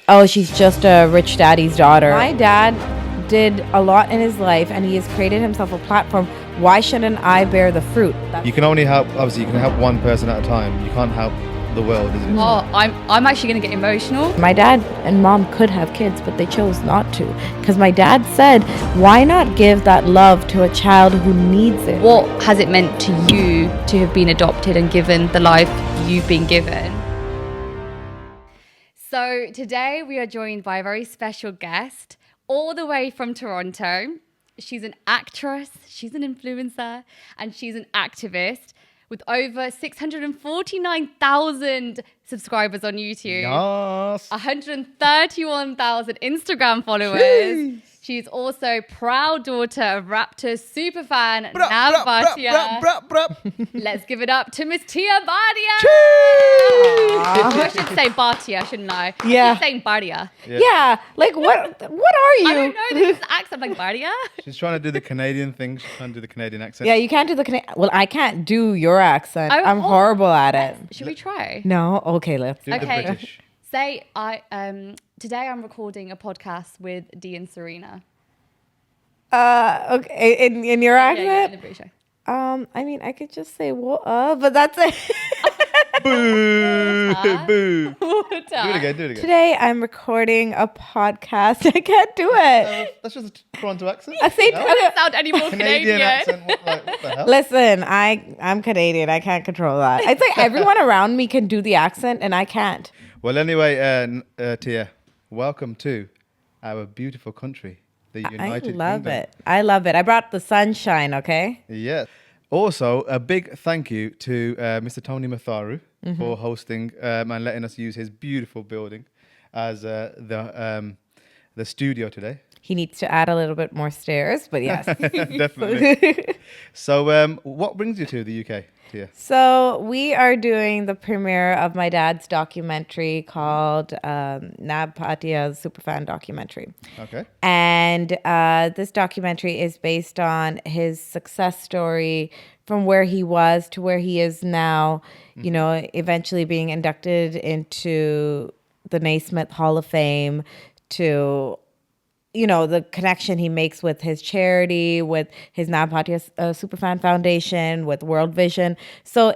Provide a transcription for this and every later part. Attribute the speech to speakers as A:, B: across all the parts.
A: oh, she's just a rich daddy's daughter. My dad did a lot in his life, and he has created himself a platform. Why shouldn't I bear the fruit?
B: You can only help, obviously, you can help one person at a time. You can't help the world, is it?
C: Oh, I'm actually going to get emotional.
A: My dad and mom could have kids, but they chose not to. Because my dad said, why not give that love to a child who needs it?
C: What has it meant to you to have been adopted and given the life you've been given? So today we are joined by a very special guest all the way from Toronto. She's an actress, she's an influencer, and she's an activist with over 649,000 subscribers on YouTube.
B: Yes.
C: 131,000 Instagram followers.
B: Jeez.
C: She's also proud daughter of Raptors superfan Nav Bhatia. Let's give it up to Miss Tia Bhatia. Oh, I should say Bhatia, shouldn't I?
A: Yeah.
C: I keep saying Bhatia.
A: Yeah, like what are you?
C: I don't know, this is accent like Bhatia.
B: She's trying to do the Canadian thing. She's trying to do the Canadian accent.
A: Yeah, you can't do the Well, I can't do your accent.
C: Oh,
A: I'm horrible at it.
C: Should we try?
A: No? Okay, let's.
B: Do the
C: Okay.
B: British.
C: Say today I'm recording a podcast with Dee and Serena.
A: Okay, in your
C: Yeah,
A: accent?
C: in the British show.
A: I mean, I could just say what, but that's it.
B: Boo! Boo! Do it again, do it again.
A: Today I'm recording a podcast. I can't do it.
B: That's just a Toronto accent.
A: I say,
B: No?
A: okay.
C: Doesn't sound any more
B: Canadian
C: Canadian.
B: accent. What the hell?
A: Listen, I'm Canadian. I can't control that. It's like everyone around me can do the accent, and I can't.
B: Well, anyway, Tia, welcome to our beautiful country, the United Kingdom.
A: I love it. I love it. I brought the sunshine, okay?
B: Yeah. Also, a big thank you to Mr. Tony Matharu for hosting and letting us use his beautiful building as the studio today.
A: He needs to add a little bit more stairs, but yes.
B: Definitely. So, what brings you to the UK, Tia?
A: So we are doing the premiere of my dad's documentary called Nav Bhatia, the Superfan documentary.
B: Okay.
A: And this documentary is based on his success story from where he was to where he is now, you know, eventually being inducted into the Naismith Hall of Fame, to, you know, the connection he makes with his charity, with his Nav Bhatia Superfan Foundation, with World Vision. So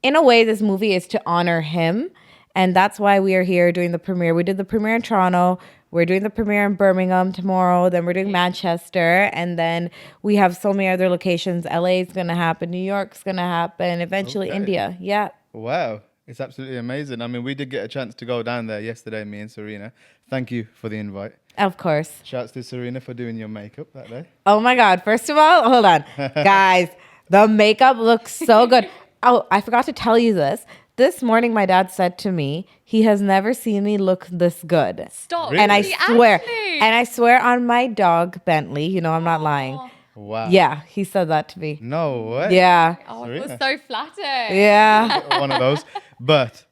A: in a way, this movie is to honor him. And that's why we are here doing the premiere. We did the premiere in Toronto. We're doing the premiere in Birmingham tomorrow. Then we're doing Manchester. And then we have so many other locations. LA is going to happen. New York's going to happen. Eventually India. Yeah.
B: Wow. It's absolutely amazing. I mean, we did get a chance to go down there yesterday, me and Serena. Thank you for the invite.
A: Of course.
B: Shouts to Serena for doing your makeup that day.
A: Oh my God. First of all, hold on. Guys, the makeup looks so good. Oh, I forgot to tell you this. This morning, my dad said to me, he has never seen me look this good.
C: Stop.
B: Really?
A: And I swear,
C: Actually.
A: and I swear on my dog, Bentley, you know, I'm not lying.
B: Wow.
A: Yeah, he said that to me.
B: No way.
A: Yeah.
C: Oh, I feel
B: Serena.
C: so flattered.
A: Yeah.
B: One of those. But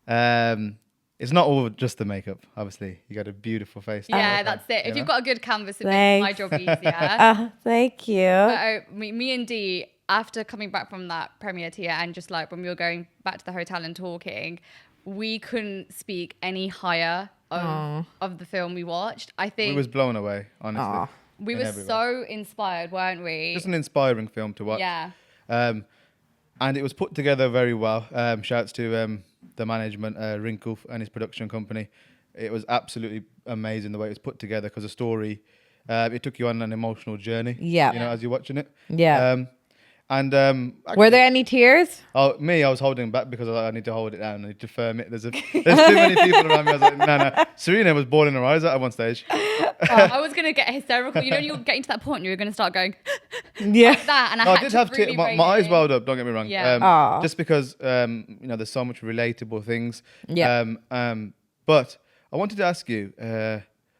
B: it's not all just the makeup, obviously. You got a beautiful face.
C: Yeah, that's it.
B: You
C: If you've
B: know?
C: got a good canvas, it makes my
A: Thanks.
C: job easier.
A: Thank you.
C: But, me and Dee, after coming back from that premiere tier and just like when we were going back to the hotel and talking, we couldn't speak any higher of the film we watched. I think
B: We was blown away, honestly.
A: Aw.
C: we
B: in
C: were
B: every way.
C: so inspired, weren't we?
B: Just an inspiring film to watch.
C: Yeah.
B: And it was put together very well. Shouts to the management, Rinku and his production company. It was absolutely amazing the way it was put together because the story, it took you on an emotional journey.
A: Yeah.
B: You know, as you're watching it.
A: Yeah. Were there any tears?
B: Oh, me, I was holding back because I need to hold it down. I need to firm it. There's too many people around me. I was like, no. Serena was bawling her eyes out at one stage.
C: I was going to get hysterical. You know, you were getting to that point and you were going to start going
A: Yeah.
C: like that. And I
B: No, I
C: had
B: did
C: to
B: have
C: really
B: tears. My
C: rein
B: eyes
C: it in.
B: welled up. Don't get me wrong.
C: Yeah.
A: Aw.
B: Just because you know, there's so much relatable things.
A: Yeah.
B: But I wanted to ask you,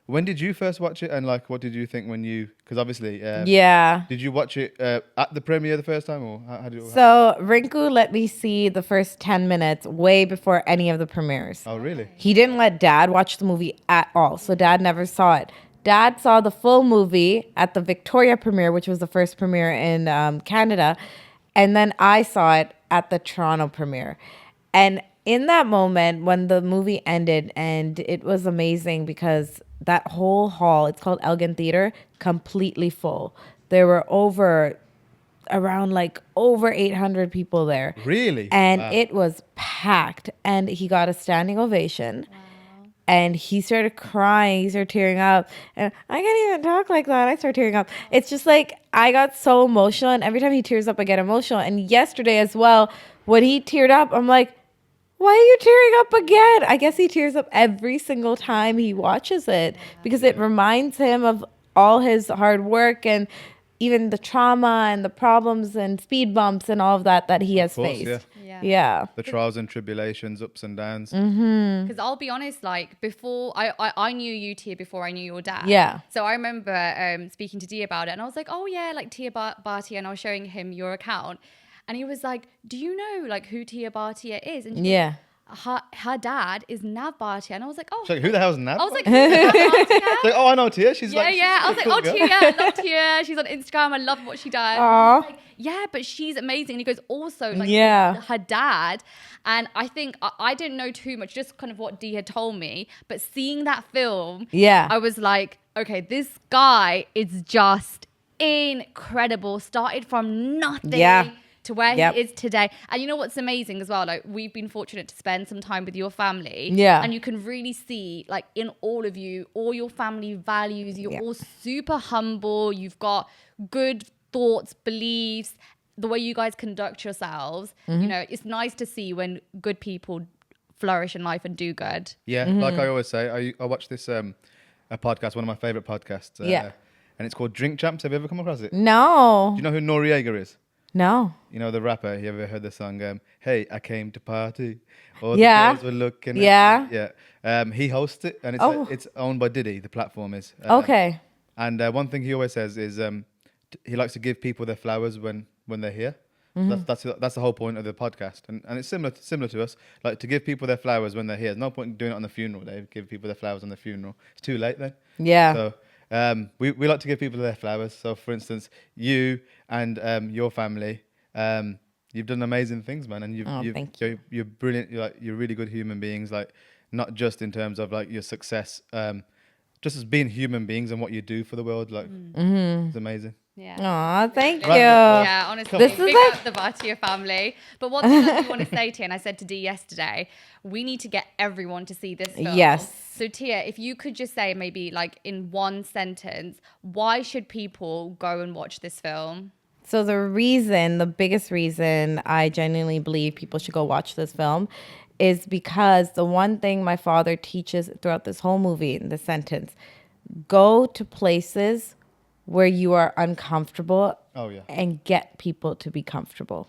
B: when did you first watch it, and like, what did you think when you? Because obviously,
A: Yeah.
B: did you watch it at the premiere the first time, or how did it?
A: So Rinku let me see the first 10 minutes way before any of the premieres.
B: Oh, really?
A: He didn't let dad watch the movie at all. So dad never saw it. Dad saw the full movie at the Victoria premiere, which was the first premiere in Canada. And then I saw it at the Toronto premiere. And in that moment when the movie ended, and it was amazing because that whole hall, it's called Elgin Theater, completely full. There were around like over 800 people there.
B: Really?
A: And
B: Wow.
A: it was packed, and he got a standing ovation. And he started crying, he started tearing up. And I can't even talk like that. I start tearing up. It's just like I got so emotional, and every time he tears up, I get emotional. And yesterday as well, when he teared up, I'm like, why are you tearing up again? I guess he tears up every single time he watches it because it reminds him of all his hard work and even the trauma and the problems and speed bumps and all of that he has
B: course,
A: faced.
C: Yeah.
A: Yeah.
B: The trials and tribulations, ups and downs.
C: Because I'll be honest, like before, I knew you, Tia, before I knew your dad.
A: Yeah.
C: So I remember speaking to Dia about it, and I was like, oh yeah, like Tia Bhatia, and I was showing him your account, and he was like, do you know like who Tia Bhatia is? And she
A: Yeah.
C: her dad is Nav Bhatia, and I was like, oh.
B: She's like, who the hell's Nav?
C: I was like, who's Nav Bhatia?
B: She's like, oh, I know Tia. She's
C: Yeah,
B: like,
C: yeah. I was
B: she's
C: like,
B: a cool
C: oh,
B: girl.
C: Tia, I love Tia. She's on Instagram. I love what she does.
A: Aw.
C: Like, yeah, but she's amazing. And he goes, also, like,
A: Yeah.
C: her dad. And I think I didn't know too much, just kind of what Dee had told me. But seeing that film,
A: Yeah.
C: I was like, okay, this guy is just incredible. Started from nothing.
A: Yeah.
C: To where
A: Yep.
C: he is today. And you know what's amazing as well? Like, we've been fortunate to spend some time with your family.
A: Yeah.
C: And you can really see, like, in all of you, all your family values. You're
A: Yeah.
C: all super humble. You've got good thoughts, beliefs, the way you guys conduct yourselves.
A: Mm-hmm.
C: You know, it's nice to see when good people flourish in life and do good.
B: Yeah, like I always say, I watch this a podcast, one of my favorite podcasts.
A: Yeah.
B: And it's called Drink Champs. Have you ever come across it?
A: No.
B: Do you know who Noriega is?
A: No.
B: You know the rapper. You ever heard the song? Hey, I came to party. All the
A: Yeah.
B: girls were looking.
A: Yeah.
B: At me. Yeah. He hosts it, and
A: Oh.
B: it's owned by Diddy. The platform is.
A: Okay.
B: And one thing he always says is he likes to give people their flowers when they're here.
A: Mm-hmm.
B: That's the whole point of the podcast, and it's similar to us. Like to give people their flowers when they're here. There's no point in doing it on the funeral day. Give people their flowers on the funeral. It's too late then.
A: Yeah.
B: So we like to give people their flowers. So for instance, you and your family, you've done amazing things, man, and
A: thank you.
B: you're brilliant. You're really good human beings. Like not just in terms of like your success, just as being human beings and what you do for the world. Like it's amazing.
C: Yeah.
A: Aw, thank you.
B: Right.
C: Yeah, honestly,
A: This is
C: big
A: like-
C: up the Bhatia family. But one thing that we want to say, Tia, and I said to Dee yesterday, we need to get everyone to see this film.
A: Yes.
C: So Tia, if you could just say maybe like in one sentence, why should people go and watch this film?
A: So the biggest reason I genuinely believe people should go watch this film is because the one thing my father teaches throughout this whole movie in the sentence, go to places where you are uncomfortable
B: Oh, yeah.
A: and get people to be comfortable.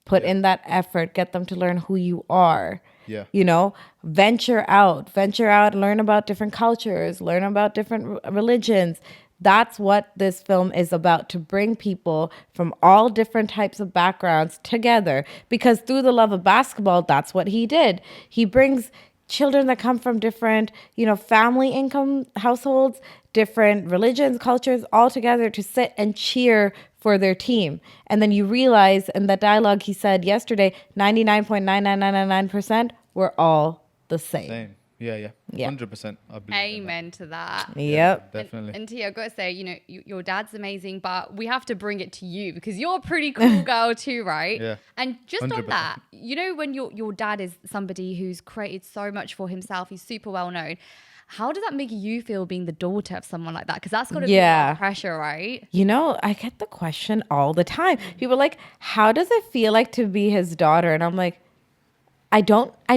A: Put in that effort, get them to learn who you are.
B: Yeah.
A: You know, venture out, learn about different cultures, learn about different religions. That's what this film is about, to bring people from all different types of backgrounds together. Because through the love of basketball, that's what he did. He brings children that come from different, family income households, different religions, cultures, all together to sit and cheer for their team. And then you realize in that dialogue he said yesterday, 99.99999% we're all the same.
B: Same. Yeah.
A: Yeah.
B: 100%. I believe in that.
C: Amen to that.
A: Yep.
B: Definitely.
C: And Tia, I've got to say, your dad's amazing, but we have to bring it to you because you're a pretty cool girl too, right?
B: Yeah.
C: And just on
B: 100%.
C: that, when your dad is somebody who's created so much for himself, he's super well known. How does that make you feel being the daughter of someone like that? Because that's got to be a lot of pressure, right?
A: I get the question all the time. People are like, how does it feel like to be his daughter? And I'm like, I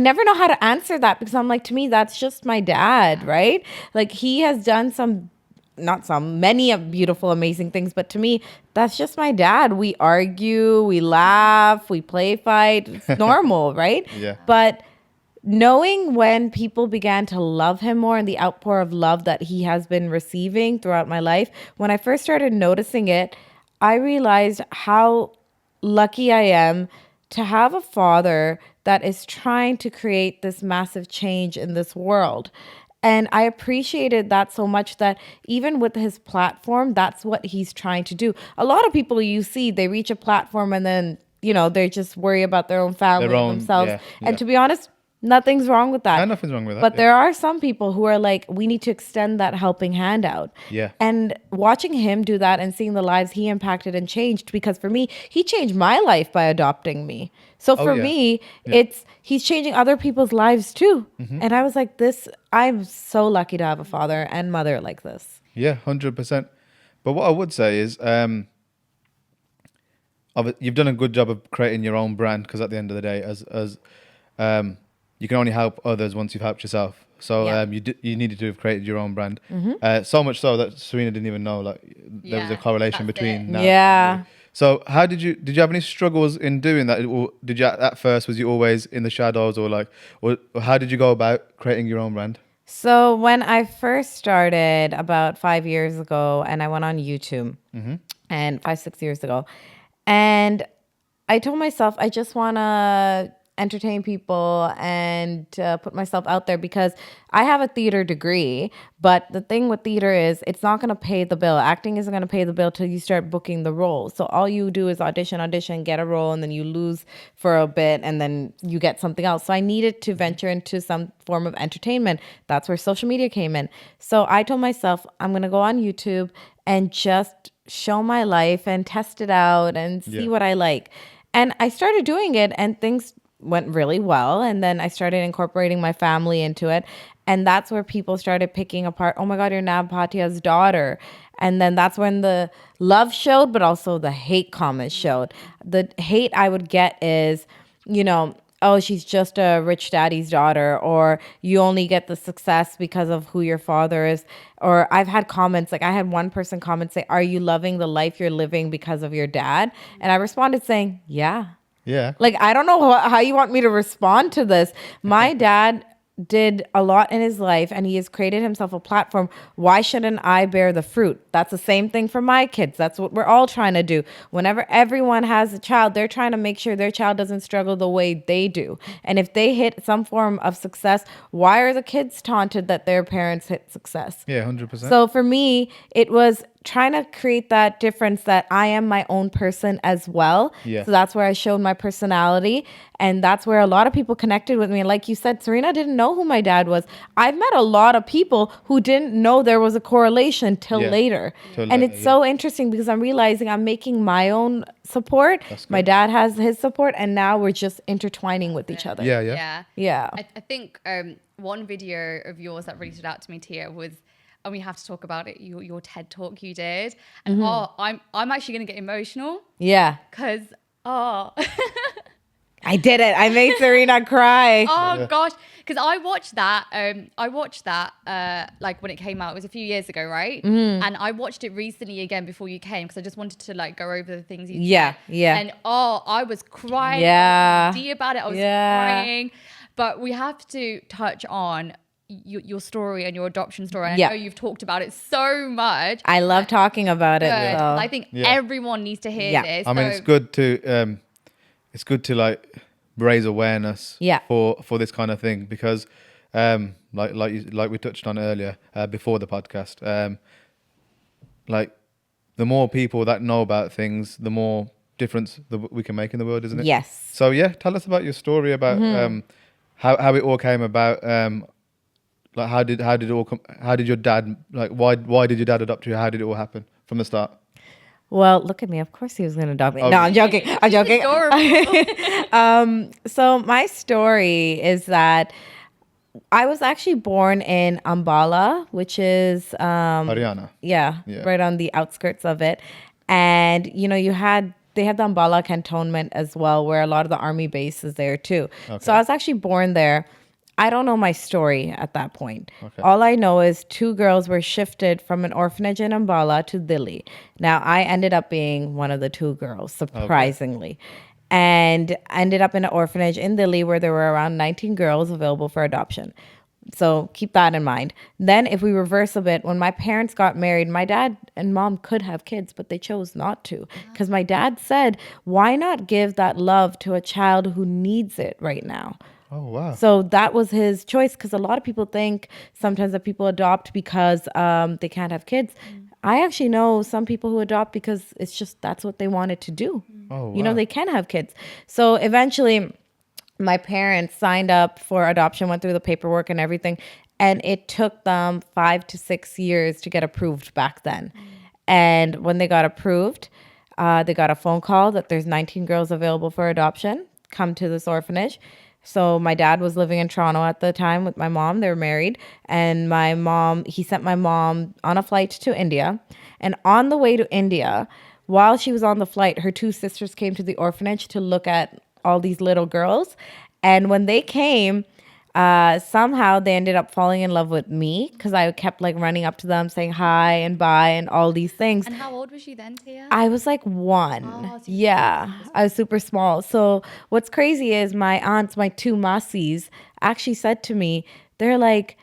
A: never know how to answer that because I'm like, to me, that's just my dad, right? Like he has done many beautiful, amazing things, but to me, that's just my dad. We argue, we laugh, we play fight. It's normal, right?
B: Yeah.
A: But knowing when people began to love him more and the outpour of love that he has been receiving throughout my life, when I first started noticing it, I realized how lucky I am to have a father that is trying to create this massive change in this world. And I appreciated that so much that even with his platform, that's what he's trying to do. A lot of people you see, they reach a platform and then they just worry about their own family
B: Their
A: and
B: own-
A: themselves.
B: yeah,
A: And
B: yeah.
A: to be honest, nothing's wrong with that.
B: No, nothing's wrong with that.
A: But
B: yeah.
A: there are some people who are like, we need to extend that helping hand out.
B: Yeah.
A: And watching him do that and seeing the lives he impacted and changed, because for me, he changed my life by adopting me. So for
B: yeah.
A: me,
B: Yeah.
A: he's changing other people's lives too.
B: Mm-hmm.
A: And I was like, I'm so lucky to have a father and mother like this.
B: Yeah, 100%. But what I would say is, you've done a good job of creating your own brand, because at the end of the day, as you can only help others once you've helped yourself. So
A: Yeah.
B: you needed to have created your own brand. So much so that Serena didn't even know there was a
C: Yeah,
B: correlation
C: that's
B: between.
C: it.
B: Now.
A: Yeah.
B: So how did you have any struggles in doing that? Or did you at first, was you always in the shadows, or how did you go about creating your own brand?
A: So when I first started about 5 years ago, and I went on YouTube, and 5, 6 years ago, and I told myself I just want to entertain people and put myself out there, because I have a theater degree, but the thing with theater is it's not going to pay the bill. Acting isn't going to pay the bill till you start booking the role. So all you do is audition, get a role, and then you lose for a bit, and then you get something else. So I needed to venture into some form of entertainment. That's where social media came in. So I told myself I'm going to go on YouTube and just show my life and test it out and see
B: Yeah.
A: what I like. And I started doing it, and things went really well. And then I started incorporating my family into it. And that's where people started picking apart, oh my God, you're Nav Bhatia's daughter. And then that's when the love showed, but also the hate comments showed. The hate I would get is, oh, she's just a rich daddy's daughter, or you only get the success because of who your father is. Or I've had comments, like I had one person comment say, are you loving the life you're living because of your dad? And I responded saying, yeah.
B: Yeah.
A: Like, I don't know how you want me to respond to this. My dad did a lot in his life, and he has created himself a platform. Why shouldn't I bear the fruit? That's the same thing for my kids. That's what we're all trying to do. Whenever everyone has a child, they're trying to make sure their child doesn't struggle the way they do. And if they hit some form of success, why are the kids taunted that their parents hit success?
B: Yeah, 100%.
A: So for me, it was trying to create that difference that I am my own person as well.
B: Yeah.
A: So that's where I showed my personality. And that's where a lot of people connected with me. Like you said, Serena didn't know who my dad was. I've met a lot of people who didn't know there was a correlation till
B: Yeah.
A: later.
B: Till
A: And
B: later,
A: it's so interesting, because I'm realizing I'm making my own support.
B: That's
A: My
B: good.
A: dad has his support. And now we're just intertwining with each other.
B: Yeah.
A: Yeah.
C: I think one video of yours that really stood out to me, Tia, was, and we have to talk about it, your TED talk you did. And I'm actually going to get emotional,
A: Yeah.
C: because
A: I did it. I made Serena cry.
C: gosh, because I watched that. Like when it came out, it was a few years ago, right? And I watched it recently again before you came, because I just wanted to like go over the things you
A: Yeah,
C: said.
A: yeah.
C: And I was crying.
A: Yeah.
C: I was about it. I was
A: Yeah.
C: crying. But we have to touch on your story and your adoption story. I
A: Yeah.
C: know you've talked about it so much.
A: I love talking about it.
C: Good.
A: So.
C: I think
B: Yeah.
C: everyone needs to hear
A: Yeah.
C: this.
B: I mean,
C: So-
B: it's good to like raise awareness
A: Yeah.
B: for this kind of thing, because like we touched on earlier before the podcast, like the more people that know about things, the more difference we can make in the world, isn't it?
A: Yes.
B: So yeah, tell us about your story about how it all came about. Like how did it all come? How did your dad, like why did your dad adopt you? How did it all happen from the start?
A: Well, look at me. Of course he was going to adopt me.
B: Oh.
A: No, I'm joking. I'm joking.
C: Adorable.
A: So my story is that I was actually born in Ambala, which is
B: Haryana.
A: yeah,
B: Yeah.
A: right on the outskirts of it. And they had the Ambala cantonment as well, where a lot of the army base is there too.
B: Okay.
A: So I was actually born there. I don't know my story at that point.
B: Okay.
A: All I know is 2 girls were shifted from an orphanage in Ambala to Delhi. Now, I ended up being one of the 2 girls, surprisingly. And ended up in an orphanage in Delhi where there were around 19 girls available for adoption. So keep that in mind. Then if we reverse a bit, when my parents got married, my dad and mom could have kids, but they chose not to. Because my dad said, why not give that love to a child who needs it right now?
B: Oh wow.
A: So that was his choice, because a lot of people think sometimes that people adopt because they can't have kids. I actually know some people who adopt because it's just that's what they wanted to do.
B: Oh,
A: You know,
B: wow.
A: they can have kids. So eventually my parents signed up for adoption, went through the paperwork and everything. And it took them 5 to 6 years to get approved back then. And when they got approved, they got a phone call that there's 19 girls available for adoption. Come to this orphanage. So my dad was living in Toronto at the time with my mom. They were married. And he sent my mom on a flight to India. And on the way to India, while she was on the flight, her two sisters came to the orphanage to look at all these little girls. And when they came, somehow they ended up falling in love with me because I kept like running up to them saying hi and bye and all these things.
C: And how old was she then, Tia?
A: I was like 1.
C: Oh, so
A: Yeah, I was super small. So what's crazy is my aunts, my two masis, actually said to me, they're like,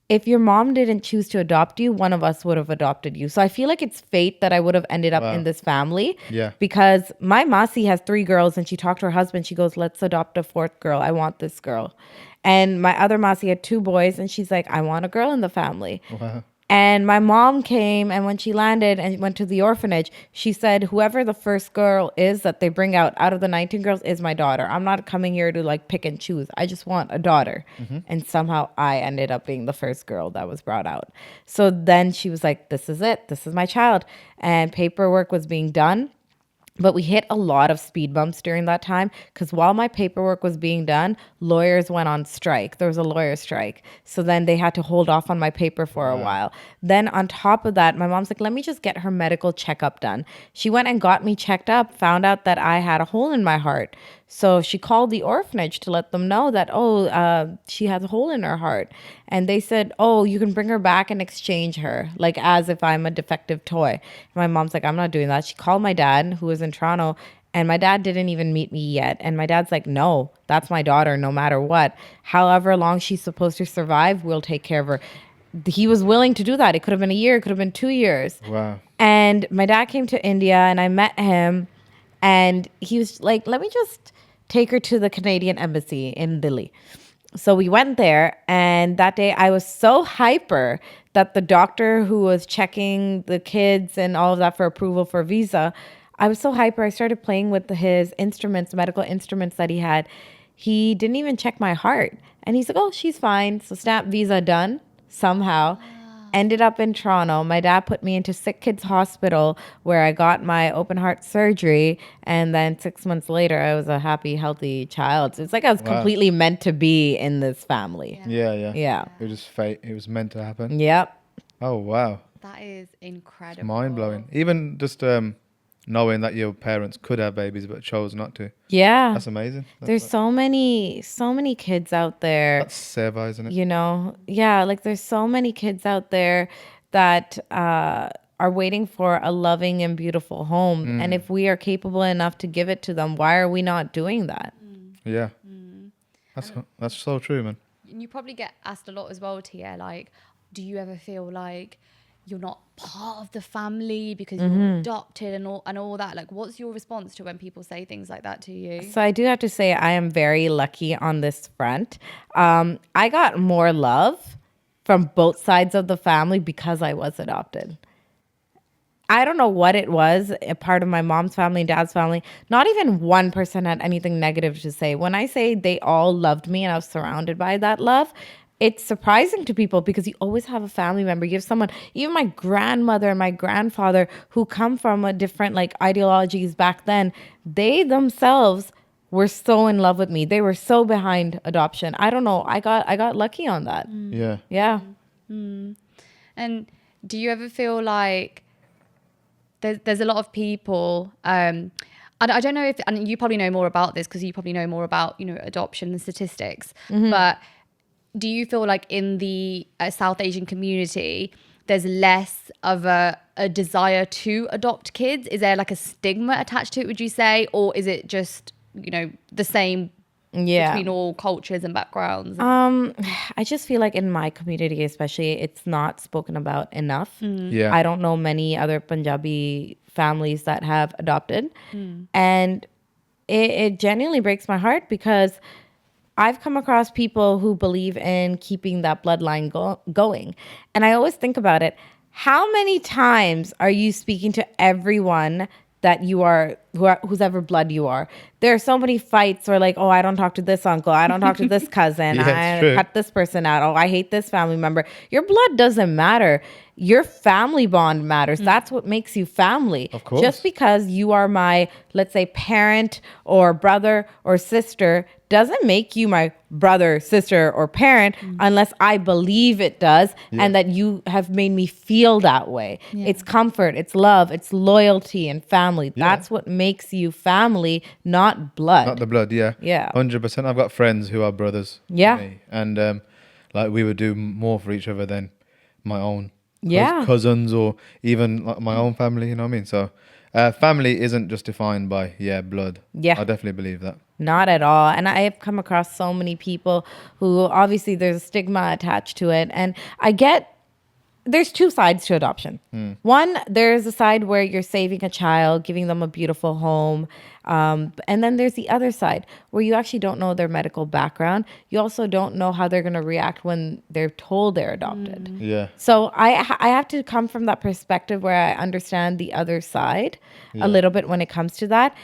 A: if your mom didn't choose to adopt you, one of us would have adopted you. So I feel like it's fate that I would have ended up in this family.
B: Yeah.
A: Because my Masi has 3 girls and she talked to her husband. She goes, let's adopt a 4th girl. I want this girl. And my other Masi had 2 boys and she's like, I want a girl in the family.
B: Wow.
A: And my mom came, and when she landed and went to the orphanage, she said, whoever the first girl is that they bring out of the 19 girls is my daughter. I'm not coming here to like pick and choose. I just want a daughter. And somehow I ended up being the first girl that was brought out. So then she was like, this is it. This is my child. And paperwork was being done. But we hit a lot of speed bumps during that time because while my paperwork was being done, lawyers went on strike. There was a lawyer strike. So then they had to hold off on my paper for a while. Then on top of that, my mom's like, let me just get her medical checkup done. She went and got me checked up, found out that I had a hole in my heart. So she called the orphanage to let them know that, she has a hole in her heart. And they said, oh, you can bring her back and exchange her, like as if I'm a defective toy. And my mom's like, I'm not doing that. She called my dad, who was in Toronto, and my dad didn't even meet me yet. And my dad's like, no, that's my daughter no matter what. However long she's supposed to survive, we'll take care of her. He was willing to do that. It could have been a year, it could have been 2 years.
B: Wow.
A: And my dad came to India and I met him. And he was like, let me just take her to the Canadian embassy in Delhi. So we went there, and that day I was so hyper that the doctor who was checking the kids and all of that for approval for visa, I was so hyper. I started playing with his instruments, medical instruments that he had. He didn't even check my heart. And he's like, oh, she's fine. So stamp visa done somehow. Ended up in Toronto. My dad put me into Sick Kids Hospital where I got my open heart surgery. And then 6 months later, I was a happy, healthy child. So it's like I was completely meant to be in this family.
B: Yeah.
A: Yeah.
B: It was just fate. It was meant to happen.
A: Yep.
B: Oh, wow.
C: That is incredible.
B: Mind blowing. Even just knowing that your parents could have babies but chose not to.
A: Yeah.
B: That's amazing.
A: There's so many kids out there.
B: That's Seva, isn't it?
A: You know, yeah, like there's so many kids out there that are waiting for a loving and beautiful home. And if we are capable enough to give it to them, why are we not doing that?
B: Yeah. That's so true, man.
C: And you probably get asked a lot as well, Tia, like, do you ever feel like you're not part of the family because you're adopted and all that? Like, what's your response to when people say things like that to you?
A: So I do have to say I am very lucky on this front. I got more love from both sides of the family because I was adopted. I don't know what it was, a part of my mom's family and dad's family. Not even one person had anything negative to say. When I say they all loved me and I was surrounded by that love, it's surprising to people because you always have a family member. You have someone, even my grandmother and my grandfather who come from a different like ideologies back then, they themselves were so in love with me. They were so behind adoption. I don't know. I got lucky on that.
B: Yeah.
A: Yeah.
C: And do you ever feel like there's a lot of people, I don't know if, and you probably know more about this because you probably know more about, adoption and statistics, but do you feel like in the South Asian community, there's less of a desire to adopt kids? Is there like a stigma attached to it, would you say? Or is it just, the same between all cultures and backgrounds?
A: I just feel like in my community, especially, it's not spoken about enough.
B: Yeah.
A: I don't know many other Punjabi families that have adopted. And it genuinely breaks my heart because I've come across people who believe in keeping that bloodline going. And I always think about it. How many times are you speaking to everyone that you are whoever blood you are. There are so many fights where like, oh, I don't talk to this uncle, I don't talk to this cousin,
B: Yeah, it's
A: I
B: true.
A: cut this person out, oh, I hate this family member. Your blood doesn't matter. Your family bond matters. That's what makes you family.
B: Of course.
A: Just because you are my, let's say, parent or brother or sister doesn't make you my brother, sister, or parent unless I believe it does and that you have made me feel that way. It's comfort, it's love, it's loyalty and family. That's what makes you family, not blood.
B: Not the blood, yeah.
A: Yeah.
B: 100%. I've got friends who are brothers. to
A: Yeah.
B: me, and like we would do more for each other than my own cousins or even like my own family, you know what I mean? So family isn't just defined by, blood.
A: Yeah.
B: I definitely believe that.
A: Not at all. And I have come across so many people who obviously there's a stigma attached to it. And I get there's two sides to adoption. One, there's a side where you're saving a child, giving them a beautiful home. And then there's the other side where you actually don't know their medical background. You also don't know how they're going to react when they're told they're adopted.
B: Yeah.
A: So I have to come from that perspective where I understand the other side a little bit when it comes to that.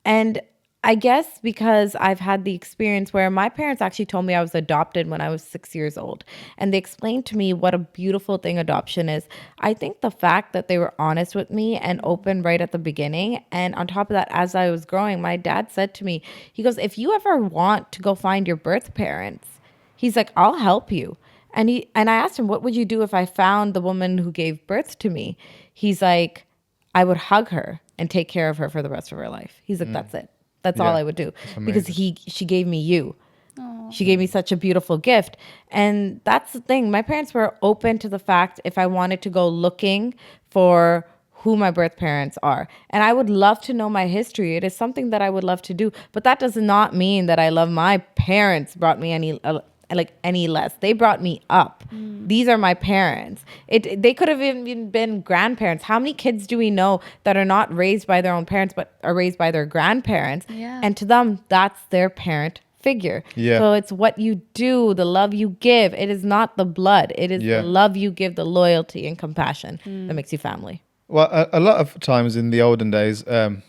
A: And I guess because I've had the experience where my parents actually told me I was adopted when I was 6 years old. And they explained to me what a beautiful thing adoption is. I think the fact that they were honest with me and open right at the beginning. And on top of that, as I was growing, my dad said to me, he goes, if you ever want to go find your birth parents, he's like, I'll help you. And I asked him, what would you do if I found the woman who gave birth to me? He's like, I would hug her and take care of her for the rest of her life. He's like, that's it. That's all I would do because she gave me you. Aww. She gave me such a beautiful gift. And that's the thing. My parents were open to the fact if I wanted to go looking for who my birth parents are. And I would love to know my history. It is something that I would love to do. But that does not mean that I love my parents brought me any less. They brought me up. These are my parents. They could have even been grandparents. How many kids do we know that are not raised by their own parents but are raised by their grandparents?
C: Yeah.
A: And to them, that's their parent figure.
B: Yeah.
A: So it's what you do, the love you give. It is not the blood. It is the love you give, the loyalty and compassion that makes you family.
B: Well, a lot of times in the olden days, a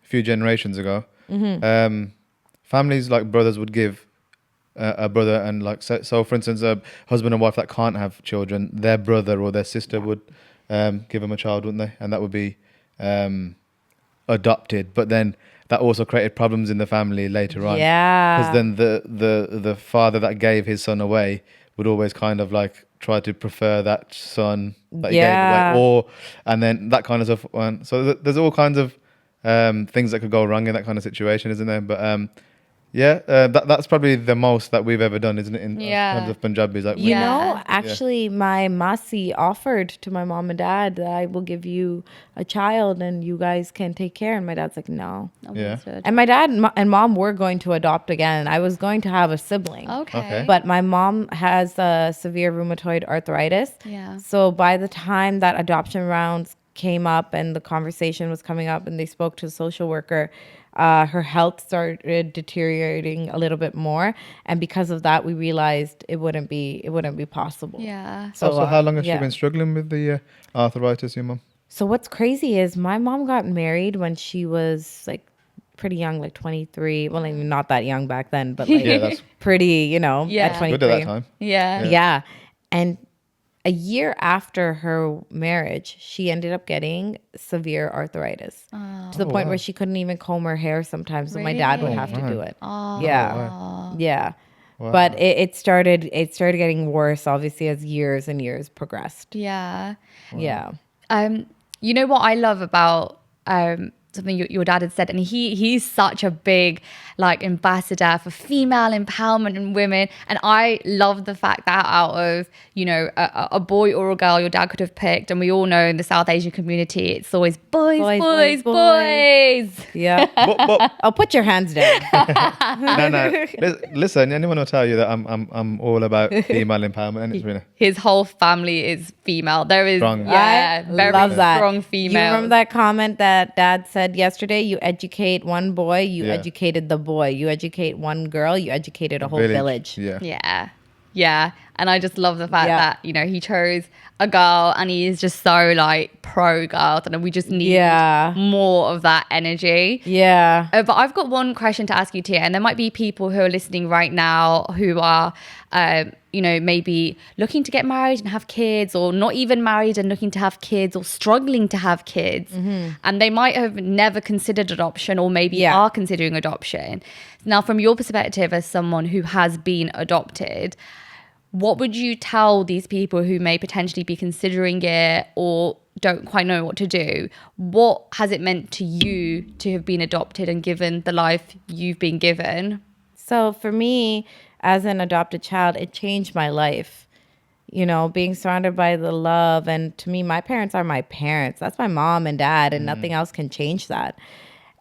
B: few generations ago, families like brothers would give a brother and like so for instance a husband and wife that can't have children, their brother or their sister would give them a child, wouldn't they? And that would be adopted, but then that also created problems in the family later on, because then the father that gave his son away would always kind of like try to prefer that son that he gave away, and then that kind of stuff. So there's all kinds of things that could go wrong in that kind of situation, isn't there? But that's probably the most that we've ever done, isn't it? In terms of Punjabis, like
A: actually, my Masi offered to my mom and dad that I will give you a child and you guys can take care. And my dad's like, no. And my dad and mom were going to adopt again. I was going to have a sibling.
C: Okay.
A: But my mom has severe rheumatoid arthritis.
C: Yeah.
A: So by the time that adoption rounds came up and the conversation was coming up and they spoke to a social worker, her health started deteriorating a little bit more, and because of that, we realized it wouldn't be possible.
C: Yeah.
B: So how long has she been struggling with the arthritis, your mom?
A: So what's crazy is my mom got married when she was like pretty young, like 23. Well, like, not that young back then, but like
B: that's
A: pretty, at 23.
B: good at that time.
A: Yeah. And a year after her marriage, she ended up getting severe arthritis to the point where she couldn't even comb her hair sometimes. So my dad would have to do it. Yeah. Wow. But it started getting worse, obviously, as years and years progressed.
C: Yeah.
A: Yeah.
C: You know what I love about something your dad had said, and he's such a big like ambassador for female empowerment and women, and I love the fact that out of a boy or a girl your dad could have picked, and we all know in the South Asian community it's always boys.
A: Yeah. I'll put your hands down.
B: No. Listen, anyone will tell you that I'm all about female empowerment, and it's really
C: his whole family is female. There is
B: strong.
C: Very
A: love that.
C: Strong female.
A: You remember that comment that Dad said yesterday? You educate one boy, you educated the boy. You educate one girl, you educated a whole village.
C: Yeah. And I just love the fact
A: Yeah.
C: that, you know, he chose a girl and he is just so like pro girl. And we just need more of that energy.
A: Yeah.
C: But I've got one question to ask you, Tia, and there might be people who are listening right now who are, you know, maybe looking to get married and have kids, or not even married and looking to have kids, or struggling to have kids. And they might have never considered adoption, or maybe are considering adoption. Now, from your perspective as someone who has been adopted, what would you tell these people who may potentially be considering it or don't quite know what to do? What has it meant to you to have been adopted and given the life you've been given?
A: So for me, as an adopted child, it changed my life. You know, being surrounded by the love. And to me, my parents are my parents. That's my mom and dad, and nothing else can change that.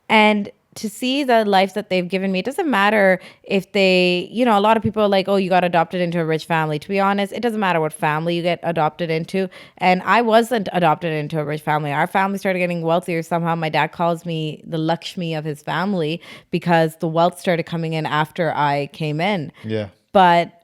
A: And to see the life that they've given me, it doesn't matter if they, you know, a lot of people are like, oh, you got adopted into a rich family. To be honest, it doesn't matter what family you get adopted into. And I wasn't adopted into a rich family. Our family started getting wealthier somehow. My dad calls me the Lakshmi of his family because the wealth started coming in after I came in.
B: Yeah.
A: But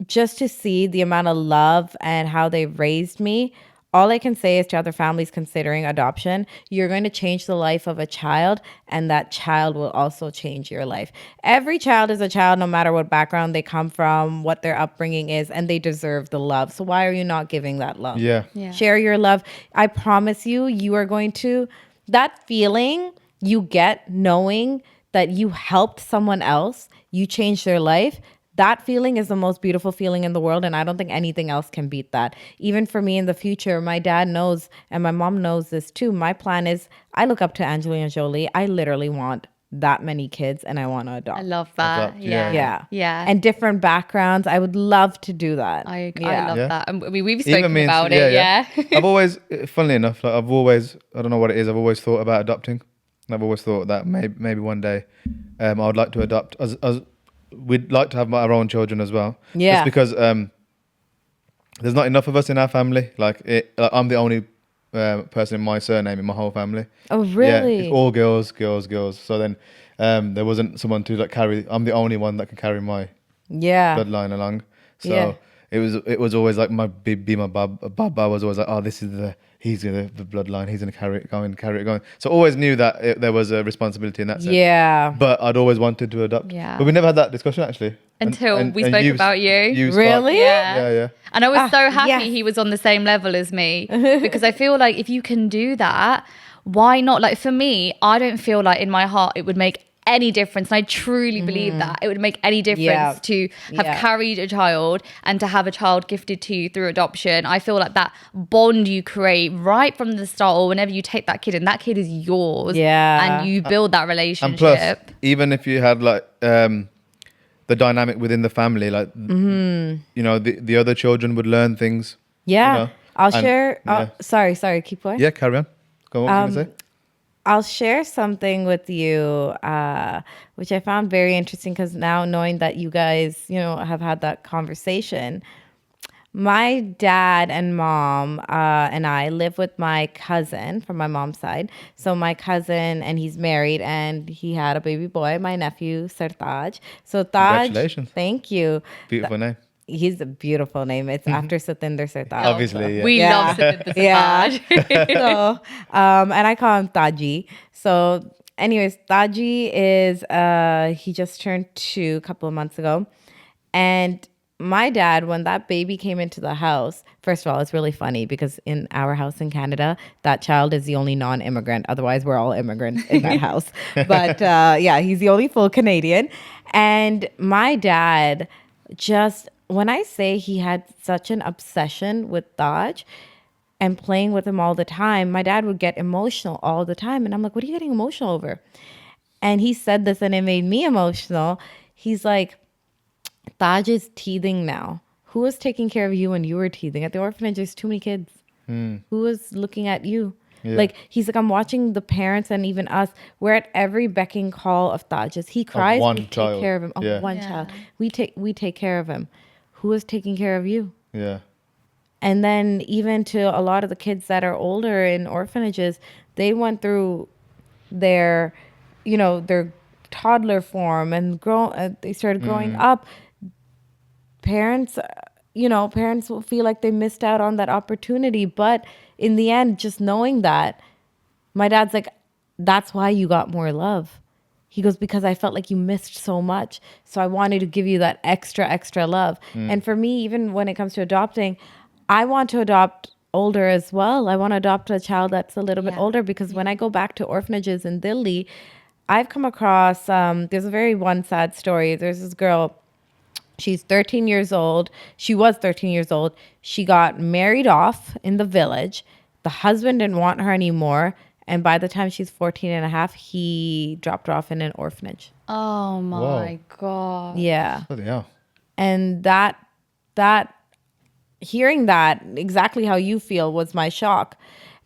A: just to see the amount of love and how they raised me, all I can say is to other families considering adoption, you're going to change the life of a child, and that child will also change your life. Every child is a child, no matter what background they come from, what their upbringing is, and they deserve the love. So why are you not giving that love?
B: Yeah.
A: Share your love. I promise you, you are going to, that feeling you get knowing that you helped someone else, you changed their life. That feeling is the most beautiful feeling in the world, and I don't think anything else can beat that. Even for me in the future, my dad knows, and my mom knows this too. My plan is, I look up to Angelina Jolie. I literally want that many kids, and I want to adopt.
C: I love that.
B: Adopt, yeah.
C: Yeah.
A: And different backgrounds. I would love to do that.
C: I love
B: Yeah.
C: that. I mean, we've
B: Even
C: spoken
B: me and-
C: about it. Yeah.
B: I've always, funnily enough, like I don't know what it is. I've always thought about adopting. I've always thought that maybe one day, I would like to adopt. As we'd like to have our own children as well.
A: Yeah.
B: Just because there's not enough of us in our family. Like I'm the only person in my surname in my whole family.
A: Oh,
B: Yeah,
A: really?
B: it's all girls. So then there wasn't someone to like carry. I'm the only one that can carry my bloodline along. So
A: Yeah.
B: it was always like my baba was always like, oh, this is he's the bloodline. He's gonna carry it going. So I always knew that there was a responsibility in that sense.
A: Yeah.
B: But I'd always wanted to adopt.
C: Yeah.
B: But we never had that discussion actually.
C: Until we spoke about you.
A: Really?
B: Yeah.
C: And I was so happy
A: yes.
C: he was on the same level as me, because I feel like if you can do that, why not? Like for me, I don't feel like in my heart it would make any difference. And I truly believe that it would make any difference to have carried a child and to have a child gifted to you through adoption. I feel like that bond you create right from the start, or whenever you take that kid and that kid is yours, and you build that relationship.
B: And plus, even if you had like the dynamic within the family, like you know, the other children would learn things.
A: Yeah.
B: You know?
A: I'll share. Sorry, keep going.
B: Yeah, carry on. Go on. What were you gonna say?
A: I'll share something with you, which I found very interesting, because now knowing that you guys, you know, have had that conversation, my dad and mom and I live with my cousin from my mom's side. So my cousin, and he's married, and he had a baby boy, my nephew, Sartaj. So Taj,
B: Congratulations.
A: Thank you.
B: Beautiful name.
A: He's a beautiful name. It's after Satinder Sartaj.
B: Obviously, yeah.
C: We love the
A: Yeah.
C: Sartaj.
A: So, and I call him Taji. So, anyways, Taji is he just turned 2 a couple of months ago, and my dad, when that baby came into the house, first of all, it's really funny because in our house in Canada, that child is the only non-immigrant. Otherwise, we're all immigrants in that house. But yeah, he's the only full Canadian, and my dad just. When I say he had such an obsession with Taj and playing with him all the time, my dad would get emotional all the time. And I'm like, what are you getting emotional over? And he said this and it made me emotional. He's like, Taj is teething now. Who was taking care of you when you were teething? At the orphanage, there's too many kids. Who was looking at you? Yeah. Like, he's like, I'm watching the parents and even us. We're at every becking call of Taj's. He cries, we take care of him. One child. We take care of him. Who is taking care of you?
B: Yeah.
A: And then even to a lot of the kids that are older in orphanages, they went through their, you know, their toddler form and they started growing up. Parents, parents will feel like they missed out on that opportunity. But in the end, just knowing that, my dad's like, that's why you got more love. He goes, because I felt like you missed so much. So I wanted to give you that extra love. And for me, even when it comes to adopting, I want to adopt older as well. I want to adopt a child that's a little bit older, because when I go back to orphanages in Delhi, I've come across, there's a very one sad story. There's this girl, she's 13 years old. She was 13 years old. She got married off in the village. The husband didn't want her anymore. And by the time she's 14 and a half, he dropped her off in an orphanage.
C: Oh my God.
A: Yeah.
B: Bloody hell.
A: And that hearing that exactly how you feel was my shock,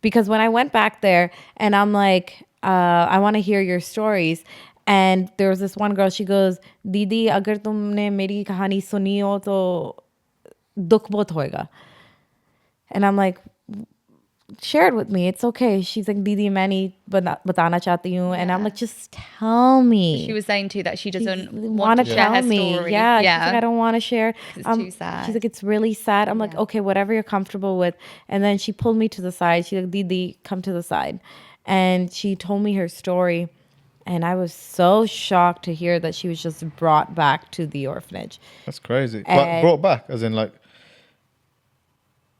A: because when I went back there and I'm like, I want to hear your stories. And there was this one girl, she goes, Didi, agar tumne meri kahani suni ho to dukh bahut hoega. And I'm like, share it with me. It's okay. She's like, Didi, main nahi batana chahti hu. And I'm like, just tell me.
C: She was saying too that she doesn't want
A: want
C: to share her story.
A: Yeah. She's like, I don't want to share.
C: It's too sad.
A: She's like, it's really sad. I'm like, okay, whatever you're comfortable with. And then she pulled me to the side. She's like, Didi, come to the side. And she told me her story. And I was so shocked to hear that she was just brought back to the orphanage.
B: That's crazy. Like, brought back, as in like...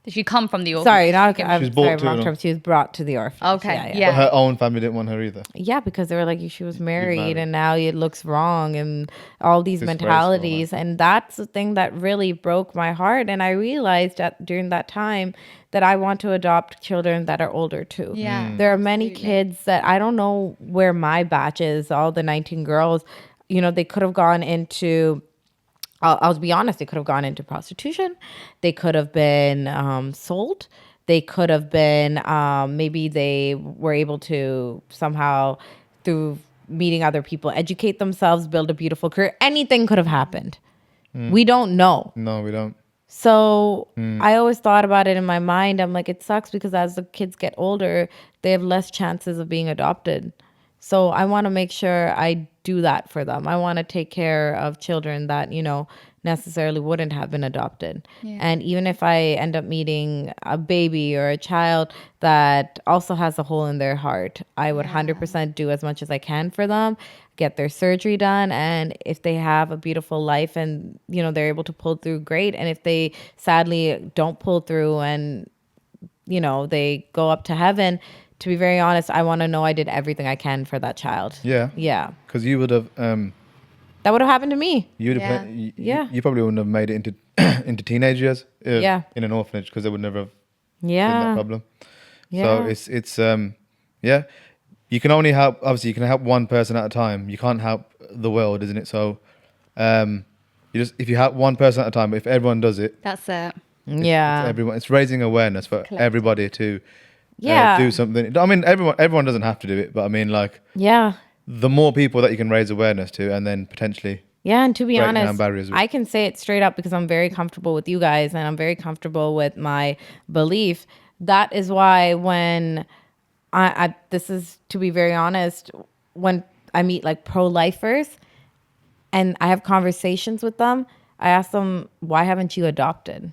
C: Did she come from the orphanage?
A: Sorry, not
B: She was
A: sorry,
B: brought to
A: wrong
B: an-
A: term. She was brought to the orphanage.
C: Okay,
A: Yeah.
B: But her own family didn't want her either.
A: Yeah, because they were like, she was married
B: married.
A: and now it looks wrong and all these
B: Disgraceful,
A: mentalities. And that's the thing that really broke my heart. And I realized that during that time that I want to adopt children that are older too.
C: Yeah.
A: There are many kids that I don't know where my batch is, all the 19 girls, they could have gone into... I'll be honest, they could have gone into prostitution. They could have been sold. They could have been, maybe they were able to somehow, through meeting other people, educate themselves, build a beautiful career. Anything could have happened. We don't know.
B: No, we don't.
A: So I always thought about it in my mind. I'm like, it sucks because as the kids get older, they have less chances of being adopted. So I want to make sure I do that for them. I want to take care of children that, necessarily wouldn't have been adopted.
C: Yeah.
A: And even if I end up meeting a baby or a child that also has a hole in their heart, I would 100% do as much as I can for them, get their surgery done. And if they have a beautiful life and, they're able to pull through, great. And if they sadly don't pull through and, they go up to heaven, to be very honest, I want to know I did everything I can for that child.
B: Yeah.
A: Yeah.
B: Because you would have...
A: That would have happened to me.
B: You'd
C: Yeah.
B: have, you,
A: Yeah.
B: you probably wouldn't have made it into into teenage years
A: Yeah.
B: in an orphanage, because they would never have been that
A: Yeah.
B: problem.
A: Yeah.
B: So it's yeah. You can only help, obviously you can help one person at a time. You can't help the world, isn't it? So if you help one person at a time, but if everyone does it,
C: That's it.
A: Yeah.
B: it's raising awareness for everybody to
A: Yeah.
B: do something. I mean, everyone doesn't have to do it, but I mean, like,
A: Yeah.
B: the more people that you can raise awareness to, and then potentially
A: Yeah, and to be
B: breaking down
A: honest,
B: barriers with-
A: I can say it straight up because I'm very comfortable with you guys and I'm very comfortable with my belief. That is why when this is, to be very honest, when I meet like pro-lifers and I have conversations with them, I ask them, why haven't you adopted?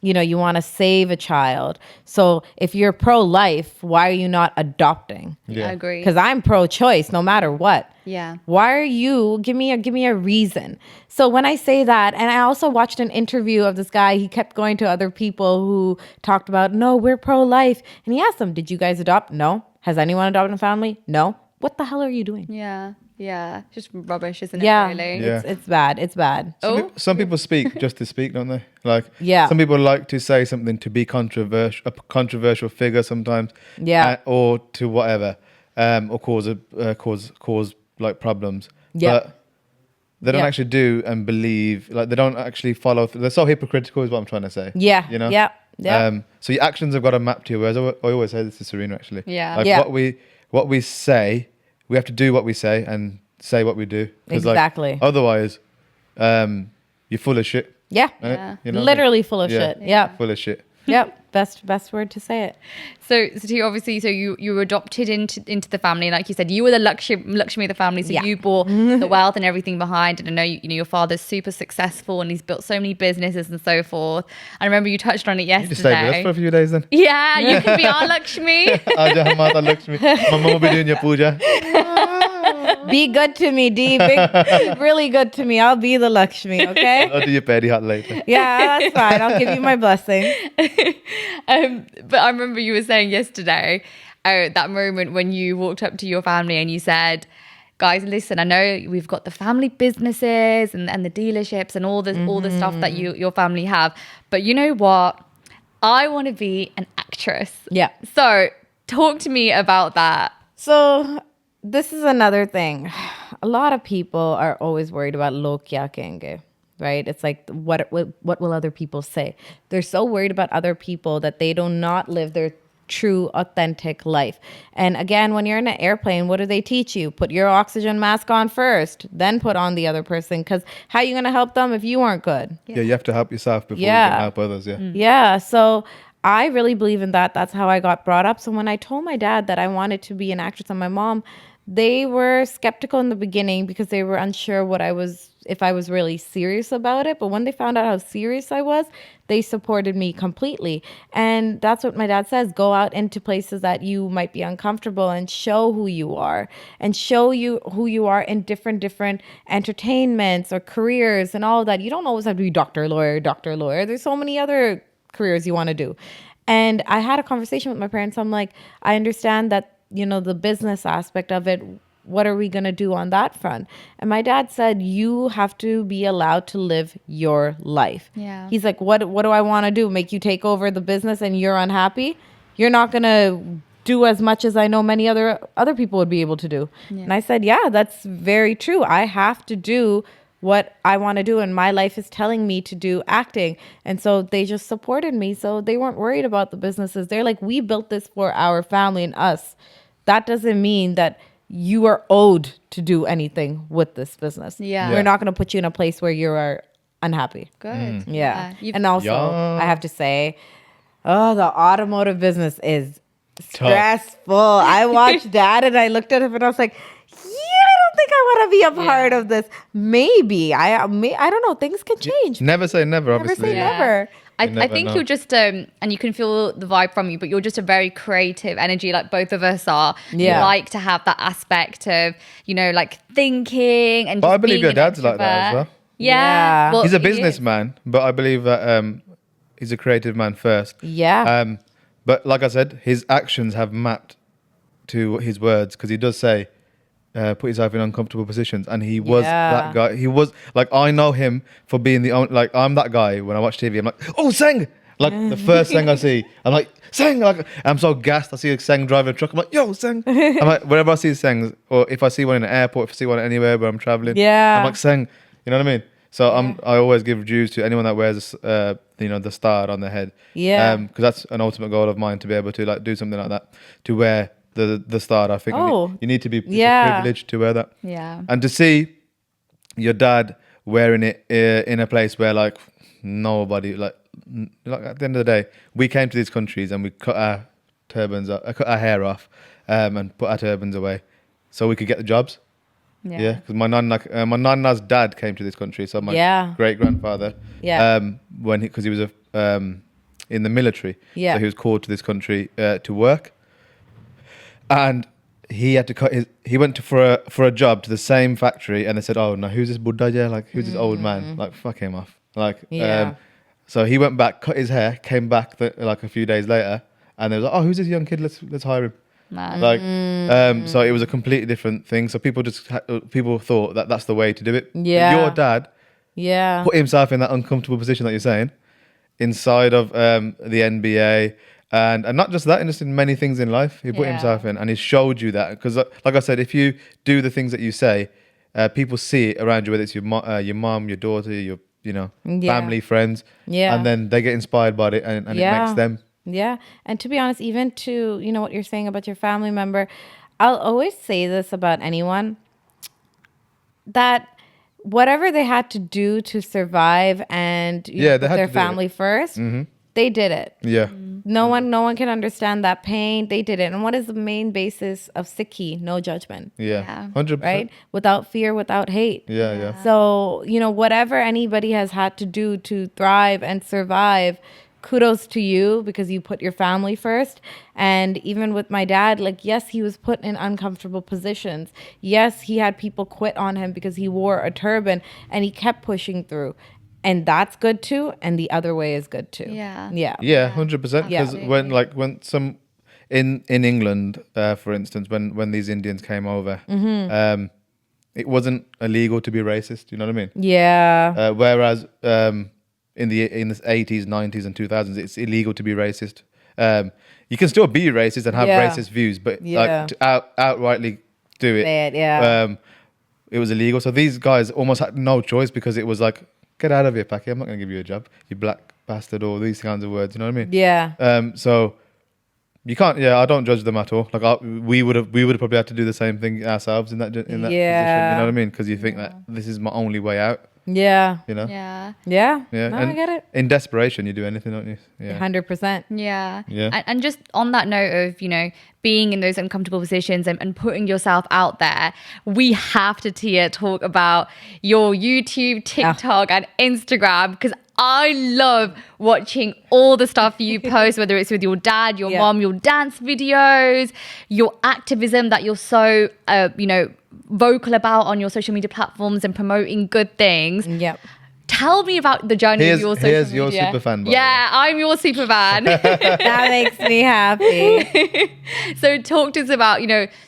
A: You want to save a child. So if you're pro-life, why are you not adopting?
B: Yeah.
C: I agree.
A: Because I'm pro-choice no matter what.
C: Yeah.
A: Why are you? Give me a reason. So when I say that, and I also watched an interview of this guy, he kept going to other people who talked about, no, we're pro-life. And he asked them, did you guys adopt? No. Has anyone adopted a family? No. What the hell are you doing?
C: Yeah. Yeah. Just rubbish, isn't
A: Yeah,
C: it, really?
B: Yeah.
A: it's bad. It's bad.
B: Some people speak just to speak, don't they? Like,
A: Yeah.
B: some people like to say something to be controversial, a controversial figure sometimes,
A: Yeah.
B: or to whatever, or cause like problems.
A: Yeah.
B: But they don't
A: Yeah.
B: actually do and believe. Like, they don't actually follow. They're so hypocritical, is what I'm trying to say.
A: Yeah.
B: You know.
A: Yeah. Yeah.
B: So your actions have got to map to your words. I always say this to Serena, actually.
C: Yeah.
B: Like,
A: Yeah.
B: what we say, we have to do what we say and say what we do. 'Cause,
A: Exactly.
B: Like, otherwise, you're full of shit.
A: Yeah.
C: Yeah.
B: You know?
A: Literally full of
B: Yeah.
A: shit. Yeah.
B: Full of shit.
A: Yep. Best word to say it.
C: So obviously, you were adopted into the family, like you said, you were the Lakshmi of the family. So you bore the wealth and everything behind. And I know you know your father's super successful, and he's built so many businesses and so forth. I remember you touched on it yesterday.
B: You just stay with us for a few days then.
C: Yeah, you can be our Lakshmi.
B: Aja Mata Lakshmi. My mum will be doing your puja.
A: Be good to me, D. Really good to me. I'll be the Lakshmi, okay?
B: I'll do your peri hat later.
A: Yeah, that's fine. I'll give you my blessing.
C: But I remember you were saying yesterday, that moment when you walked up to your family and you said, guys, listen, I know we've got the family businesses and the dealerships and all the stuff that your family have. But you know what? I want to be an actress.
A: Yeah.
C: So talk to me about that.
A: So this is another thing. A lot of people are always worried about log kya kenge, right? It's like, what will other people say? They're so worried about other people that they do not live their true, authentic life. And again, when you're in an airplane, what do they teach you? Put your oxygen mask on first, then put on the other person. Because how are you going to help them if you aren't good?
B: Yeah, you have to help yourself before you can help others. Yeah.
A: Yeah. So I really believe in that. That's how I got brought up. So when I told my dad that I wanted to be an actress and my mom, they were skeptical in the beginning because they were unsure if I was really serious about it. But when they found out how serious I was, they supported me completely. And that's what my dad says. Go out into places that you might be uncomfortable and show who you are, and show you who you are in different entertainments or careers and all of that. You don't always have to be doctor, lawyer. There's so many other careers you want to do. And I had a conversation with my parents. I'm like, I understand that, you know, the business aspect of it, what are we going to do on that front? And my dad said, you have to be allowed to live your life.
C: Yeah.
A: He's like, what do I want to do? Make you take over the business and you're unhappy? You're not going to do as much as I know many other people would be able to do. Yeah. And I said, yeah, that's very true. I have to do what I want to do, and my life is telling me to do acting. And so they just supported me. So they weren't worried about the businesses. They're like, we built this for our family and us. That doesn't mean that you are owed to do anything with this business.
C: Yeah.
A: We're not going to put you in a place where you are unhappy.
C: Good.
A: Yeah. And also, I have to say, the automotive business is stressful. I watched Dad and I looked at him and I was like, I don't think I want to be a part of this. Maybe. I don't know. Things can change.
B: Never say never, obviously.
A: Never say never.
C: I think you're just, and you can feel the vibe from you, but you're just a very creative energy, like both of us are.
A: Yeah.
C: You like to have that aspect of, you know, like thinking and
B: But
C: just
B: I believe
C: being
B: your
C: an
B: dad's like that
C: extrovert.
B: as well.
C: Yeah. Well,
B: He's a
C: he is.
B: businessman, but I believe that he's a creative man first.
A: Yeah.
B: But like I said, his actions have mapped to his words, because he does say, put yourself in uncomfortable positions, and he was that guy. He was like, I know him for being the only, like, I'm that guy. When I watch TV, I'm like, oh, Seng, like the first thing I see, I'm like, Seng, like, I'm so gassed. I see a Seng driving a truck, I'm like, yo, Seng. I'm like, whenever I see Sengs, or if I see one in an airport, if I see one anywhere where I'm traveling, I'm like, Seng, you know what I mean? So I always give dues to anyone that wears the star on their head, because that's an ultimate goal of mine, to be able to like do something like that, to wear the star. I think you need to be privileged to wear that.
C: Yeah.
B: And to see your dad wearing it in a place where like nobody, like at the end of the day, we came to these countries and we cut our turbans, cut our hair off, and put our turbans away so we could get the jobs. Yeah, because my nana's dad came to this country, so my great grandfather, because he was in the military, so he was called to this country to work. And he had to he went for a job to the same factory, and they said, "Oh no, who's this Buddha? Yeah, like who's this old man? Like fuck him off." Like, so he went back, cut his hair, came back like a few days later, and they was like, "Oh, who's this young kid? Let's hire him."
C: Man.
B: Like, so it was a completely different thing. So people thought that that's the way to do it.
A: Yeah.
B: But your dad, put himself in that uncomfortable position that you're saying, inside of the NBA. And not just that, just in many things in life, he put himself in, and he showed you that. Because, like I said, if you do the things that you say, people see it around you, whether it's your mom, your daughter, your family, friends, and then they get inspired by it, and it makes them.
A: Yeah, and to be honest, even to what you're saying about your family member, I'll always say this about anyone, that whatever they had to do to survive and put their family first. They did it.
B: Yeah.
A: No one can understand that pain. They did it. And what is the main basis of Sikhi? No judgment.
B: Yeah. 100%.
A: Right? Without fear, without hate.
B: Yeah.
A: So, whatever anybody has had to do to thrive and survive, kudos to you because you put your family first. And even with my dad, like, yes, he was put in uncomfortable positions. Yes, he had people quit on him because he wore a turban and he kept pushing through. And that's good too. And the other way is good too.
C: Yeah.
A: Yeah.
B: Yeah, 100%. Because
C: Absolutely.
B: when some in England, for instance, when these Indians came over, it wasn't illegal to be racist. You know what I mean?
A: Yeah.
B: Whereas in the 80s, 90s, and 2000s, it's illegal to be racist. You can still be racist and have racist views, but like to outrightly do it,
A: Say it, yeah.
B: it was illegal. So these guys almost had no choice because it was like, get out of here, Paki. I'm not going to give you a job, you black bastard, or these kinds of words. You know what I mean?
A: Yeah.
B: So you can't. Yeah, I don't judge them at all. Like we would have probably had to do the same thing ourselves in that position. You know what I mean? Because you think that this is my only way out.
A: Yeah.
B: You know?
C: Yeah.
A: Yeah.
B: Yeah.
A: No,
B: and
A: I get it.
B: in desperation, you do anything, don't you? Yeah.
A: 100%.
C: Yeah.
B: Yeah.
C: And just on that note of, being in those uncomfortable positions and putting yourself out there, we have to, Tia, talk about your YouTube, TikTok, and Instagram, because I love watching all the stuff you post, whether it's with your dad, your mom, your dance videos, your activism that you're so, vocal about on your social media platforms and promoting good things.
A: Yep.
C: Tell me about the journey of your social media.
B: Here's your super fan.
C: Yeah, I'm your super fan.
A: That makes me happy.
C: So talk to us about,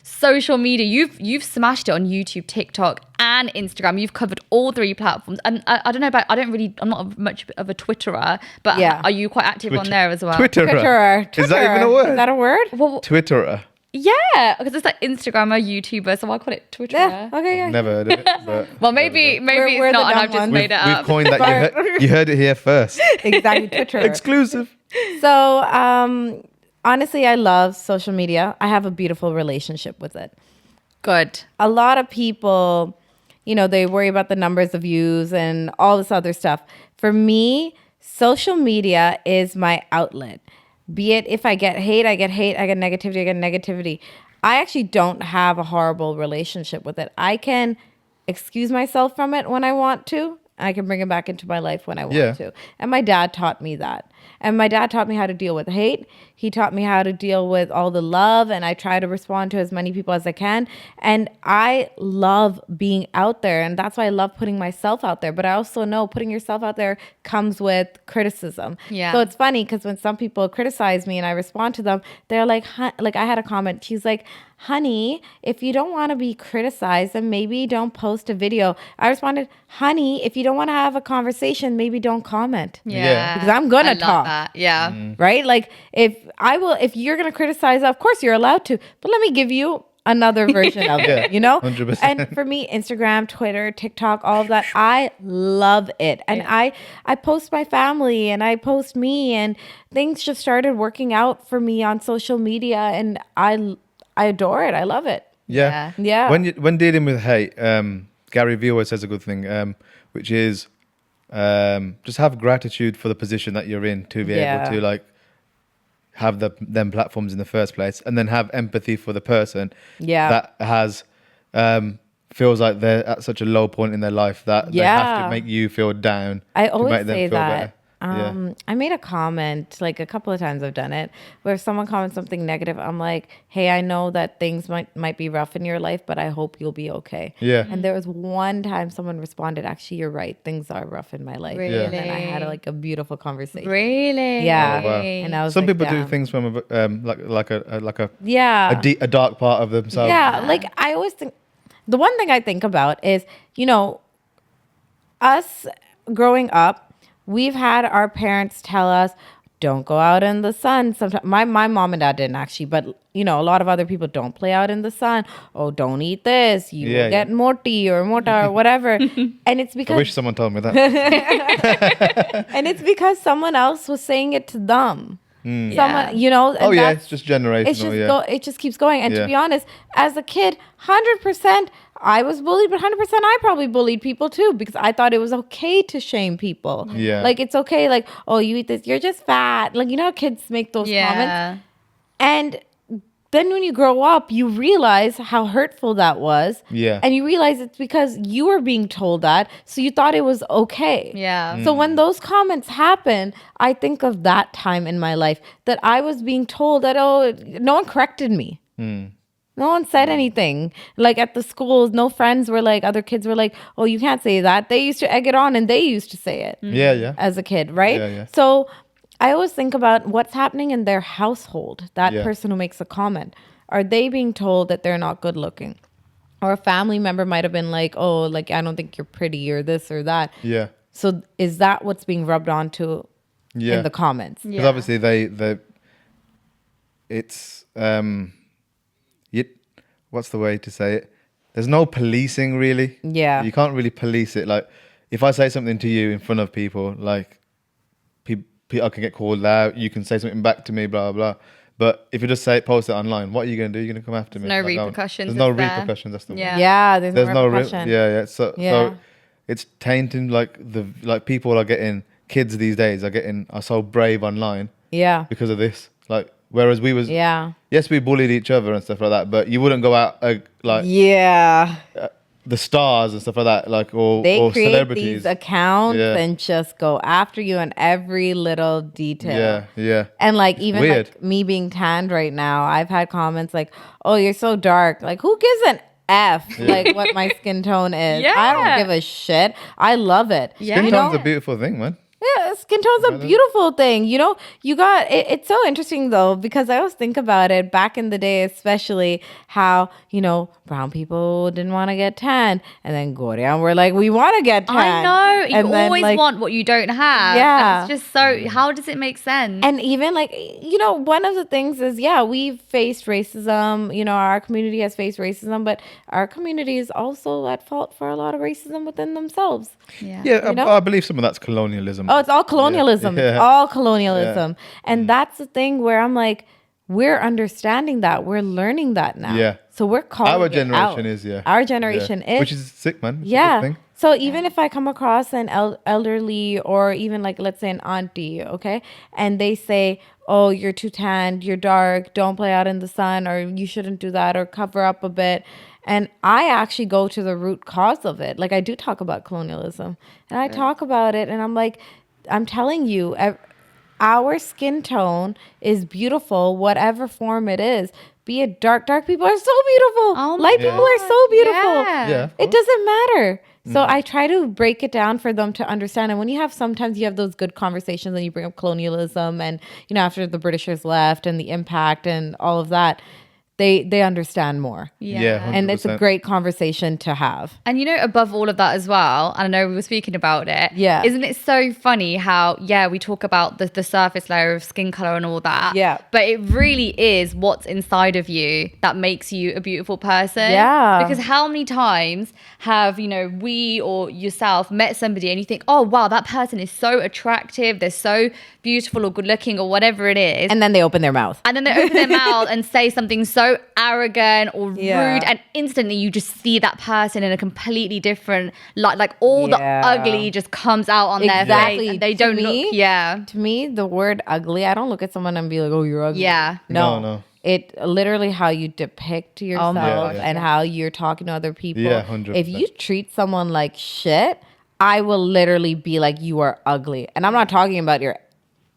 C: social media. You've smashed it on YouTube, TikTok, and Instagram. You've covered all three platforms. And I don't know about, I'm not much of a Twitterer, but are you quite active on there as well?
B: Twitterer. Is that even a word?
A: Is that a word?
C: Well,
B: Twitterer.
C: yeah, because it's like Instagrammer, YouTuber, so I call it Twitterer.
A: Yeah. Okay. Yeah.
B: Never heard of it. But
C: Well, maybe
A: We're
C: it's
A: the
C: not, and
A: dumb
C: I've just
A: ones.
C: made it
B: we've
C: up.
B: coined that. You heard it here first.
A: Exactly. Twitter.
B: Exclusive.
A: So, honestly, I love social media. I have a beautiful relationship with it.
C: Good.
A: A lot of people, they worry about the numbers of views and all this other stuff. For me, social media is my outlet. Be it if I get hate, I get hate. I get negativity, I get negativity. I actually don't have a horrible relationship with it. I can excuse myself from it when I want to. I can bring it back into my life when I want to. And my dad taught me that. And my dad taught me how to deal with hate. He taught me how to deal with all the love. And I try to respond to as many people as I can. And I love being out there. And that's why I love putting myself out there. But I also know putting yourself out there comes with criticism.
C: Yeah.
A: So it's funny because when some people criticize me and I respond to them, they're like I had a comment. She's like, honey, if you don't want to be criticized, then maybe don't post a video. I responded, honey, if you don't want to have a conversation, maybe don't comment.
C: Yeah.
A: Because I'm gonna
C: I love
A: talk.
C: that. Yeah.
A: Right? Like if you're gonna criticize, of course you're allowed to, but let me give you another version of it,
B: 100%.
A: And for me, Instagram, Twitter, TikTok, all of that, I love it. And I post my family and I post me, and things just started working out for me on social media, and I adore it. I love it.
B: Yeah.
A: Yeah.
B: When dealing with hate, Gary Vee always says a good thing, which is just have gratitude for the position that you're in to be able to like have them platforms in the first place, and then have empathy for the person that has feels like they're at such a low point in their life that they have to make you feel down.
A: I
B: to
A: always
B: make them
A: say
B: feel
A: that.
B: better.
A: I made a comment, like a couple of times I've done it, where if someone comments something negative, I'm like, hey, I know that things might be rough in your life, but I hope you'll be okay.
B: Yeah.
A: And there was one time someone responded, actually, you're right. Things are rough in my life.
C: Really?
A: And then I had like a beautiful conversation.
C: Really?
A: Yeah.
B: Oh, wow.
A: And I was
B: Some
A: like,
B: people do
A: damn.
B: things from a
A: Yeah.
B: a dark part of themselves.
A: Yeah, like I always think, the one thing I think about is, us growing up, we've had our parents tell us, don't go out in the sun. Sometimes my mom and dad didn't actually, but a lot of other people don't play out in the sun. Oh, don't eat this. You will get moti or mota or whatever. And it's
B: I
A: because
B: wish someone told me that.
A: and it's because someone else was saying it to them. Someone, and
B: Oh yeah,
A: that's-
B: it's just generational.
A: it just keeps going. And to be honest, as a kid, 100% I was bullied, but 100% I probably bullied people too, because I thought it was okay to shame people.
B: Yeah.
A: Like, it's okay. Like, oh, you eat this, you're just fat. Like, you know how kids make those comments? And then when you grow up, you realize how hurtful that was.
B: Yeah.
A: And you realize it's because you were being told that. So you thought it was okay.
C: Yeah.
A: So when those comments happen, I think of that time in my life that I was being told that, oh, no one corrected me. No one said anything. Like at the schools, no friends were like, other kids were like, oh, you can't say that. They used to egg it on and they used to say it.
B: Yeah.
A: As a kid, right?
B: Yeah.
A: So I always think about what's happening in their household. That
B: Yeah.
A: person who makes a comment. Are they being told that they're not good looking? Or a family member might have been like, oh, like, I don't think you're pretty or this or that.
B: Yeah.
A: So is that what's being rubbed onto
B: Yeah.
A: in the comments?
B: Because obviously it's what's the way to say it? There's no policing really.
A: Yeah.
B: You can't really police it. Like if I say something to you in front of people, like I can get called out. You can say something back to me, blah blah. But if you just post it online, what are you gonna do? You're gonna come after me.
C: No
B: Like,
C: repercussions.
B: There's no
C: is there?
B: repercussions. That's the
C: Yeah.
A: Yeah, there's no
B: yeah.
A: repercussion.
B: So it's tainting like people are getting kids these days are so brave online
A: Yeah.
B: because of this. Like whereas we was yes we bullied each other and stuff like that, but you wouldn't go out like
A: Yeah.
B: the stars and stuff like that, like or
A: Create
B: celebrities.
A: these accounts
B: Yeah.
A: and just go after you in every little detail.
B: Yeah.
A: And like even
B: weird.
A: like me being tanned right now, I've had comments like, "Oh, you're so dark." Like, who gives an F like what my skin tone is?
C: Yeah.
A: I don't give a shit. I love it.
C: Yeah.
B: Skin
A: You
B: tone's
A: know?
B: a beautiful thing, man.
A: Yeah, skin tone's a beautiful thing. You know, you got it, it's so interesting though, because I always think about it back in the day, especially how, you know, brown people didn't want to get tan. And then Korean were like, we want to get tan.
C: I know. You
A: And then,
C: always
A: like,
C: want what you don't have.
A: Yeah.
C: And it's just so, how does it make sense?
A: And even like, you know, one of the things is, we've faced racism. You know, our community has faced racism, but our community is also at fault for a lot of racism within themselves.
C: yeah.
B: Yeah,
A: You know?
B: I believe some of that's colonialism.
A: Oh, it's all colonialism.
B: Yeah.
A: It's all colonialism.
B: Yeah.
A: And that's the thing where I'm like, we're understanding that. We're learning that now.
B: Yeah.
A: So we're calling
B: Our
A: it
B: generation
A: out.
B: is, yeah.
A: Our generation is.
B: Which is sick, man. It's a good
A: Yeah.
B: thing.
A: So even if I come across an elderly or even like, let's say an auntie, okay, and they say, oh, you're too tanned, you're dark, don't play out in the sun, or you shouldn't do that, or cover up a bit. And I actually go to the root cause of it. Like I do talk about colonialism and I talk about it and I'm like, I'm telling you, our skin tone is beautiful, whatever form it is. Be it dark people are so beautiful.
C: Oh my
A: Light people are so beautiful.
C: Yeah.
B: Yeah.
A: It doesn't matter. So I try to break it down for them to understand. And when you have, sometimes you have those good conversations and you bring up colonialism and, you know, after the Britishers left and the impact and all of that, they understand more.
B: Yeah.
A: And it's a
B: 100%.
A: great conversation to have.
C: And you know, above all of that as well, and I know we were speaking about it.
A: Yeah.
C: Isn't it so funny how, we talk about the surface layer of skin color and all that.
A: Yeah.
C: But it really is what's inside of you that makes you a beautiful person.
A: Yeah.
C: Because how many times have, you know, we or yourself met somebody and you think, oh, wow, that person is so attractive. They're so beautiful or good looking or whatever it is.
A: And then they open their mouth.
C: And then they open their mouth and say something so arrogant or
A: Yeah.
C: rude, and instantly you just see that person in a completely different light. Like all the
A: Yeah.
C: ugly just comes out on their
A: Exactly.
C: face, and they
A: To
C: don't
A: me,
C: look. Yeah,
A: To me, the word ugly, I don't look at someone and be like, oh, you're ugly.
C: yeah.
B: No.
A: It literally how you depict yourself
C: gosh,
A: and how you're talking to other people.
B: Yeah, 100%.
A: If you treat someone like shit, I will literally be like, you are ugly. And I'm not talking about your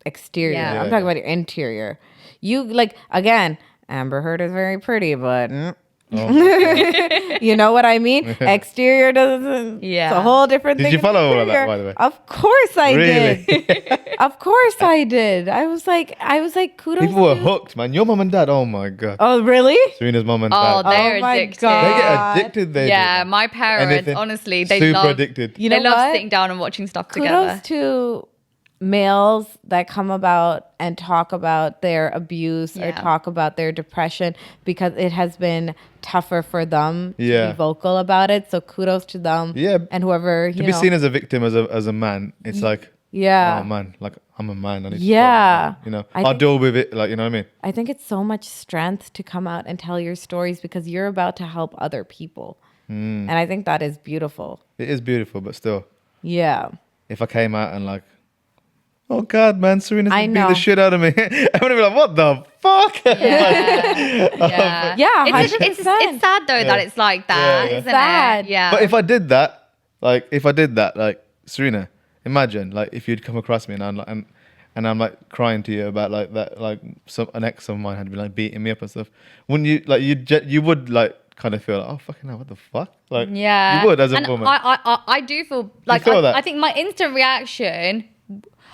A: exterior.
C: Yeah.
A: I'm talking about your interior. You like, again, Amber Heard is very pretty, but you know what I mean? Exterior doesn't.
C: Yeah.
A: It's a whole different
B: Did
A: thing.
B: you
A: of
B: follow all of that,
A: interior.
B: by the way?
A: Of course I
B: Really?
A: did. Of course I did. I was like, kudos.
B: People were
A: to-
B: hooked, man. Your mum and dad, oh my God.
A: Oh, really?
B: Serena's mum and
C: Oh,
B: dad.
C: they're
A: Oh my
C: addicted.
A: God.
B: They get addicted. They
C: Yeah,
B: do.
C: my parents,
B: Anything.
C: honestly, they
B: Super
C: love
B: addicted.
A: You
C: they
A: know
C: love
A: what?
C: sitting down and watching stuff
A: Kudos
C: together.
A: to males that come about and talk about their abuse or
C: Yeah.
A: talk about their depression because it has been tougher for them to
B: Yeah.
A: be vocal about it. So kudos to them.
B: Yeah.
A: And whoever,
B: To
A: you
B: be
A: know.
B: seen as a victim as a man, it's like,
A: Yeah.
B: oh man, like I'm a man. I need to
A: Yeah.
B: stop, you know,
A: I
B: I'll
A: think-
B: deal with it. Like, you know what I mean?
A: I think it's so much strength to come out and tell your stories because you're about to help other people. And I think that is beautiful.
B: It is beautiful, but still,
A: Yeah.
B: if I came out and like, oh God, man, Serena's
A: I
B: gonna beat
A: know.
B: the shit out of me, I'm gonna be like, what the fuck?
C: Yeah.
A: Yeah,
C: It's
A: 100%.
C: sad though that it's like that,
B: Yeah.
C: isn't
A: Sad.
C: it? Yeah.
B: But if I did that, like Serena, imagine like if you'd come across me and I'm like crying to you about like that, like an ex of mine had been like beating me up and stuff. Wouldn't you like you would like kind of feel like, oh fucking hell, what the fuck? Like
C: yeah.
B: you would as a
C: and
B: woman.
C: I do feel like
B: feel that?
C: I think my instant reaction.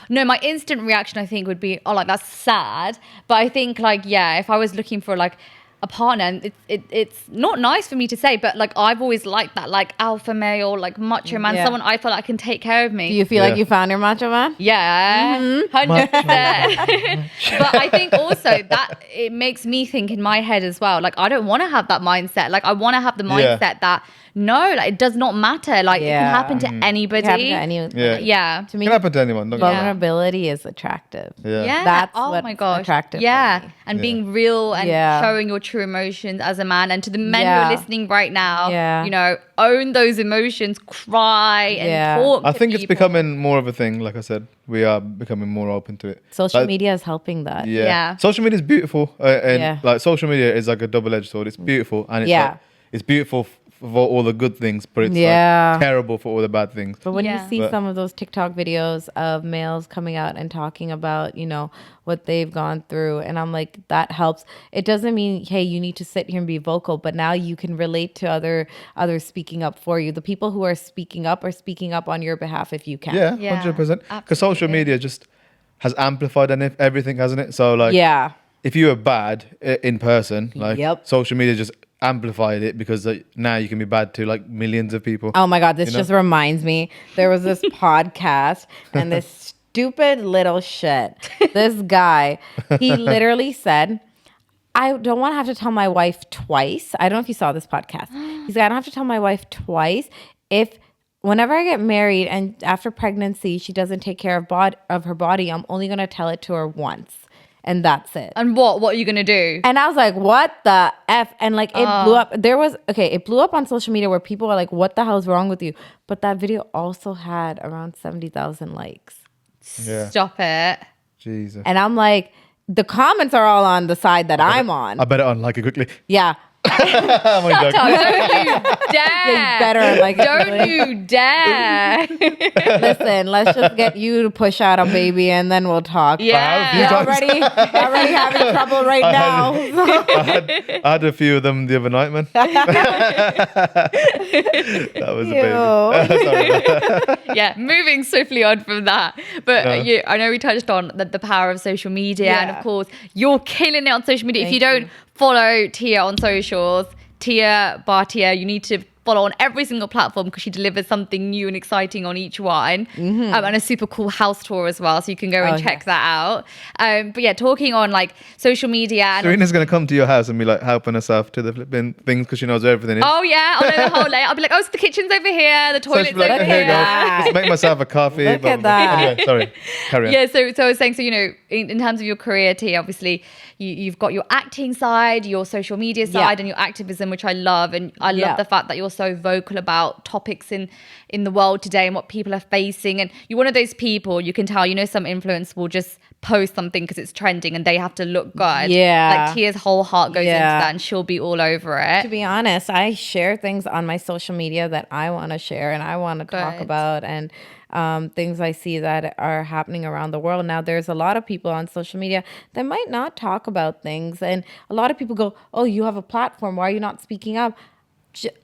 C: No, my instant reaction I think would be, oh, like that's sad. But I think like, yeah, if I was looking for like a partner, and it's not nice for me to say, but like I've always liked that like alpha male, like macho man,
A: Yeah.
C: someone I feel like can take care of me.
A: Do you feel
B: Yeah.
A: like you found your macho man?
C: Yeah, 100%. But I think also that it makes me think in my head as well. Like I don't want to have that mindset. Like I want to have the
B: Yeah.
C: mindset that no, like it does not matter. Like it can
A: Yeah.
C: happen to anybody.
A: It happen to anyone.
B: Yeah.
C: Yeah.
A: To me,
B: Can happen to anyone. Don't get me wrong.
A: vulnerability is attractive.
B: Yeah.
C: Yeah.
A: That's
C: oh
A: what's
C: my gosh.
A: attractive for
C: Yeah.
A: me.
C: And
B: Yeah.
C: being real and
A: Yeah.
C: showing your true emotions as a man. And to the men who
A: Yeah.
C: are listening right now,
A: Yeah.
C: you know, own those emotions, cry and
A: Yeah.
C: talk.
B: I
C: to
B: think it's
C: people.
B: becoming more of a thing. Like I said, we are becoming more open to it.
A: Social
B: Like,
A: media is helping that.
B: Yeah.
C: Yeah.
B: Social media is beautiful, and
A: Yeah.
B: like social media is like a double-edged sword. It's beautiful, and it's
A: Yeah.
B: like, it's beautiful for all the good things, but it's
A: Yeah.
B: like terrible for all the bad things.
A: But when
C: Yeah.
A: you see
B: But-
A: some of those TikTok videos of males coming out and talking about, you know, what they've gone through, and I'm like, that helps. It doesn't mean, hey, you need to sit here and be vocal, but now you can relate to others speaking up for you. The people who are speaking up on your behalf if you can.
B: Yeah,
C: Yeah,
B: 100%. Because social
C: absolutely.
B: media just has amplified everything, hasn't it? So like,
A: Yeah.
B: if you were bad in person, like
A: Yep.
B: social media just amplified it because like, now you can be bad to like millions of people.
A: Oh my God, this
B: You know?
A: just reminds me. There was this podcast and this stupid little shit. This guy, he literally said, I don't want to have to tell my wife twice. I don't know if you saw this podcast. He's like, I don't have to tell my wife twice if whenever I get married and after pregnancy, she doesn't take care of her body, I'm only going to tell it to her once. And that's it.
C: And what are you going to do?
A: And I was like, what the F? And like, it blew up. It blew up on social media where people are like, what the hell is wrong with you? But that video also had around 70,000 likes.
B: Yeah.
C: Stop it.
B: Jesus.
A: And I'm like, the comments are all on the side that I'm on.
B: I better unlike it quickly.
A: Yeah.
B: I'm only joking.
C: Don't you dare.
A: better, like,
C: Don't you dare.
A: Listen, let's just get you to push out a baby and then we'll talk.
C: Yeah.
A: You're
B: times.
A: already having trouble right now.
B: I had a few of them the other night, man. That was a baby. Sorry.
C: Yeah, moving swiftly on from that. But I know we touched on the power of social media. And
A: Yeah.
C: of course, you're killing it on social media. If you
A: Thank
C: don't follow Tia on socials, Tia Bhatia, you need to follow on every single platform because she delivers something new and exciting on each one. And a super cool house tour as well. So you can go and
A: Oh,
C: check
A: yes.
C: that out. But yeah, talking on like social media. And
B: Serena's going to come to your house and be like helping herself to the flipping things because she knows where everything is.
C: oh yeah, I'll know the whole layout. I'll be like, oh, so the kitchen's over here, the
B: So
C: toilet's
B: she'll be like,
C: over
B: here you
C: here.
B: go. Just make myself a coffee.
A: Look
B: blah,
A: at
B: blah, blah.
A: that.
B: Anyway, sorry. Carry on.
C: Yeah, so I was saying, so, you know, in terms of your career, T, obviously, you've got your acting side, your social media side,
A: Yeah.
C: and your activism, which I love. And I love
A: Yeah.
C: the fact that you're so vocal about topics in the world today and what people are facing. And you're one of those people, you can tell, you know, some influencers will just post something because it's trending and they have to look good.
A: Yeah.
C: Like Tia's whole heart goes into
A: Yeah.
C: that and she'll be all over
A: To
C: it.
A: be honest, I share things on my social media that I want to share and I want to talk
C: Good.
A: about, and things I see that are happening around the world. Now, there's a lot of people on social media that might not talk about things. And a lot of people go, oh, you have a platform. Why are you not speaking up?